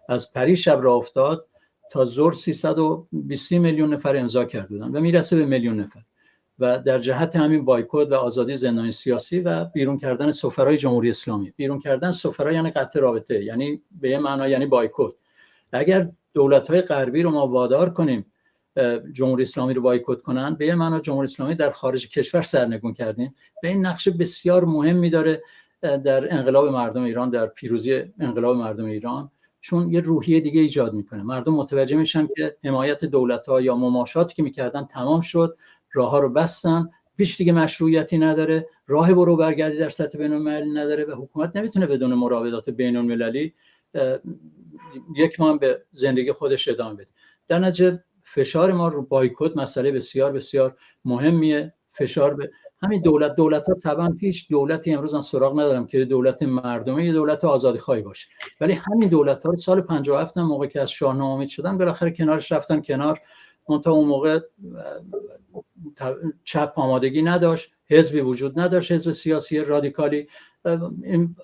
از پری شب راه افتاد تا ظهر 320 میلیون نفر امضا کردن و میرسه به میلیون نفر و در جهت همین بایکوت و آزادی زندانی سیاسی و بیرون کردن سفرای جمهوری اسلامی. بیرون کردن سفرا یعنی قطع رابطه، یعنی به یه معنا یعنی بایکوت. اگر دولت‌های غربی رو ما وادار کنیم جمهوری اسلامی رو بایکوت کنن، به یه معنا جمهوری اسلامی در خارج کشور سرنگون کردیم و این نقش بسیار مهمی داره در انقلاب مردم ایران، در پیروزی انقلاب مردم ایران، چون یه روحیه دیگه ایجاد میکنه. مردم متوجه میشن که حمایت دولت‌ها یا مماشاتی که میکردن تمام شد، راه‌ها رو بستن، هیچ دیگه مشروعیتی نداره، راه برو برگردی در سطح بین‌المللی نداره و حکومت نمیتونه بدون مراودات بین‌المللی یک ماه به زندگی خودش ادامه بده. در نتیجه فشار ما رو بایکوت مسئله بسیار بسیار مهمیه. فشار به همین دولت‌ها طبعا هیچ دولتی امروز من سراغ ندارم که دولت مردمی یا دولت آزادیخواهی باشه، ولی همین دولت‌ها سال 57 موقعی که از شاه ناامید شدن بالاخره کنارش رفتن کنار. منتها اون موقع چپ آمادگی نداشت، حزبی وجود نداشت، حزب سیاسی رادیکالی. این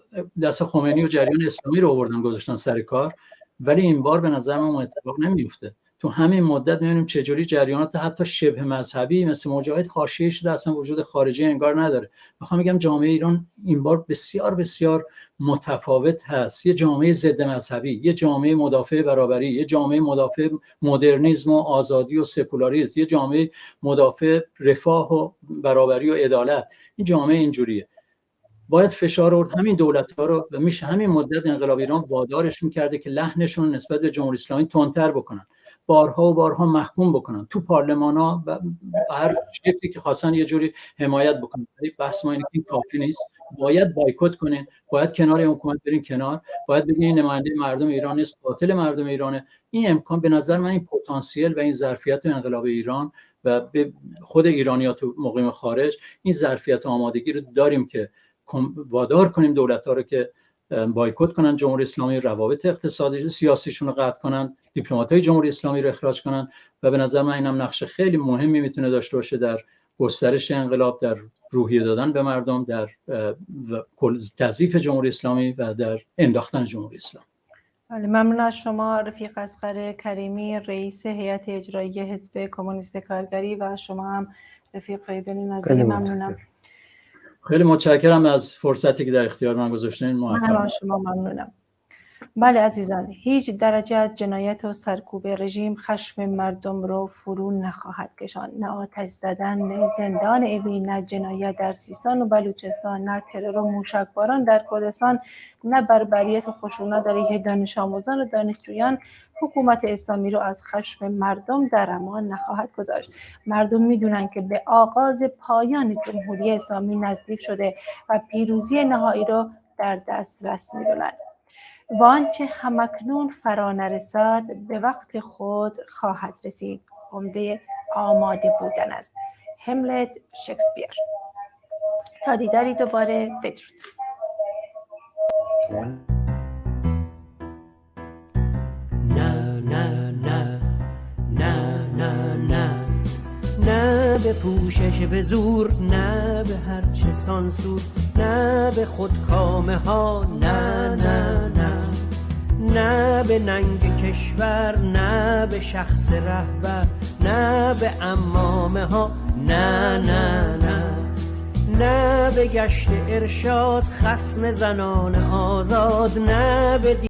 دست خمینی و جریان اسلامی رو آوردن گذاشتن سر کار، ولی این بار به نظر من اتفاق نمیفته. تو همین مدت می‌بینیم چجوری جریانات حتی شبه مذهبی مثل مجاهد حاشیه شده، اصلا وجود خارجی انگار نداره. میخوام بگم جامعه ایران این بار بسیار بسیار متفاوت هست. یه جامعه ضد مذهبی، یه جامعه مدافع برابری، یه جامعه مدافع مدرنیسم و آزادی و سکولاریسم، یه جامعه مدافع رفاه و برابری و عدالت. این جامعه اینجوریه. باید فشار آورد همین دولت‌ها رو و میشه همین مدت انقلاب ایران وادارشون کرده که لحنشون نسبت به جمهوری اسلامی تندتر بکنن، بارها و بارها محکوم بکنن، تو پارلمان‌ها و هر شکلی که خواستن یه جوری حمایت بکنن. ولی بحث ما اینه که این کافی نیست. باید بایکوت کنین، باید کنار حکومت برین کنار، باید بگین این نماینده مردم ایران نیست، قاتل مردم ایرانه. این امکان به نظر من این پتانسیل و این ظرفیت انقلاب ایران و به خود ایرانیات مقیم خارج این ظرفیت آمادگی رو داریم که وادار کنیم دولت‌ها رو که بایکوت کنن جمهوری اسلامی، روابط اقتصادی سیاسیشون رو قطع کنن، دیپلمات‌های جمهوری اسلامی رو اخراج کنن و به نظر من اینم نقش خیلی مهمی میتونه داشته باشه در گسترش انقلاب، در روحیه دادن به مردم، در تضعیف جمهوری اسلامی و در انداختن جمهوری اسلامی. بله، ممنون از شما رفیق اصغر کریمی، رئیس هیئت اجرایی حزب کمونیست کارگری، و شما هم رفیق فریدون نظری. ممنونم. خیلی متشکرم از فرصتی که در اختیار من گذاشتین. من شما ممنونم. بله عزیزان، هیچ درجه از جنایت و سرکوب رژیم خشم مردم رو فرو نخواهد کشاند. نه آتش زدن، نه زندان اوین، نه جنایت در سیستان و بلوچستان، نه ترور و موشکباران در کردستان، نه بربریت و خشونت علیه دانش آموزان و دانشجویان حکومت اسلامی رو از خشم مردم در امان نخواهد گذاشت. مردم میدونن که به آغاز پایان جمهوری اسلامی نزدیک شده و پیروزی نهایی رو در دسترس میدونن. و آنچه همکنون فرا نرسد به وقت خود خواهد رسید. عمده آماده بودن است. هملت شکسپیر. تا دیداری دوباره، بدرود. نه نه نه نه نه نه نه به پوشش به زور، نه به هرچه سانسور، نه به خودکامه ها، نه نه نه نه به ننگ کشور، نه به شخص رهبر، نه به عمامه ها، نه نه نه نه به گشت ارشاد خصم زنان آزاد، نه به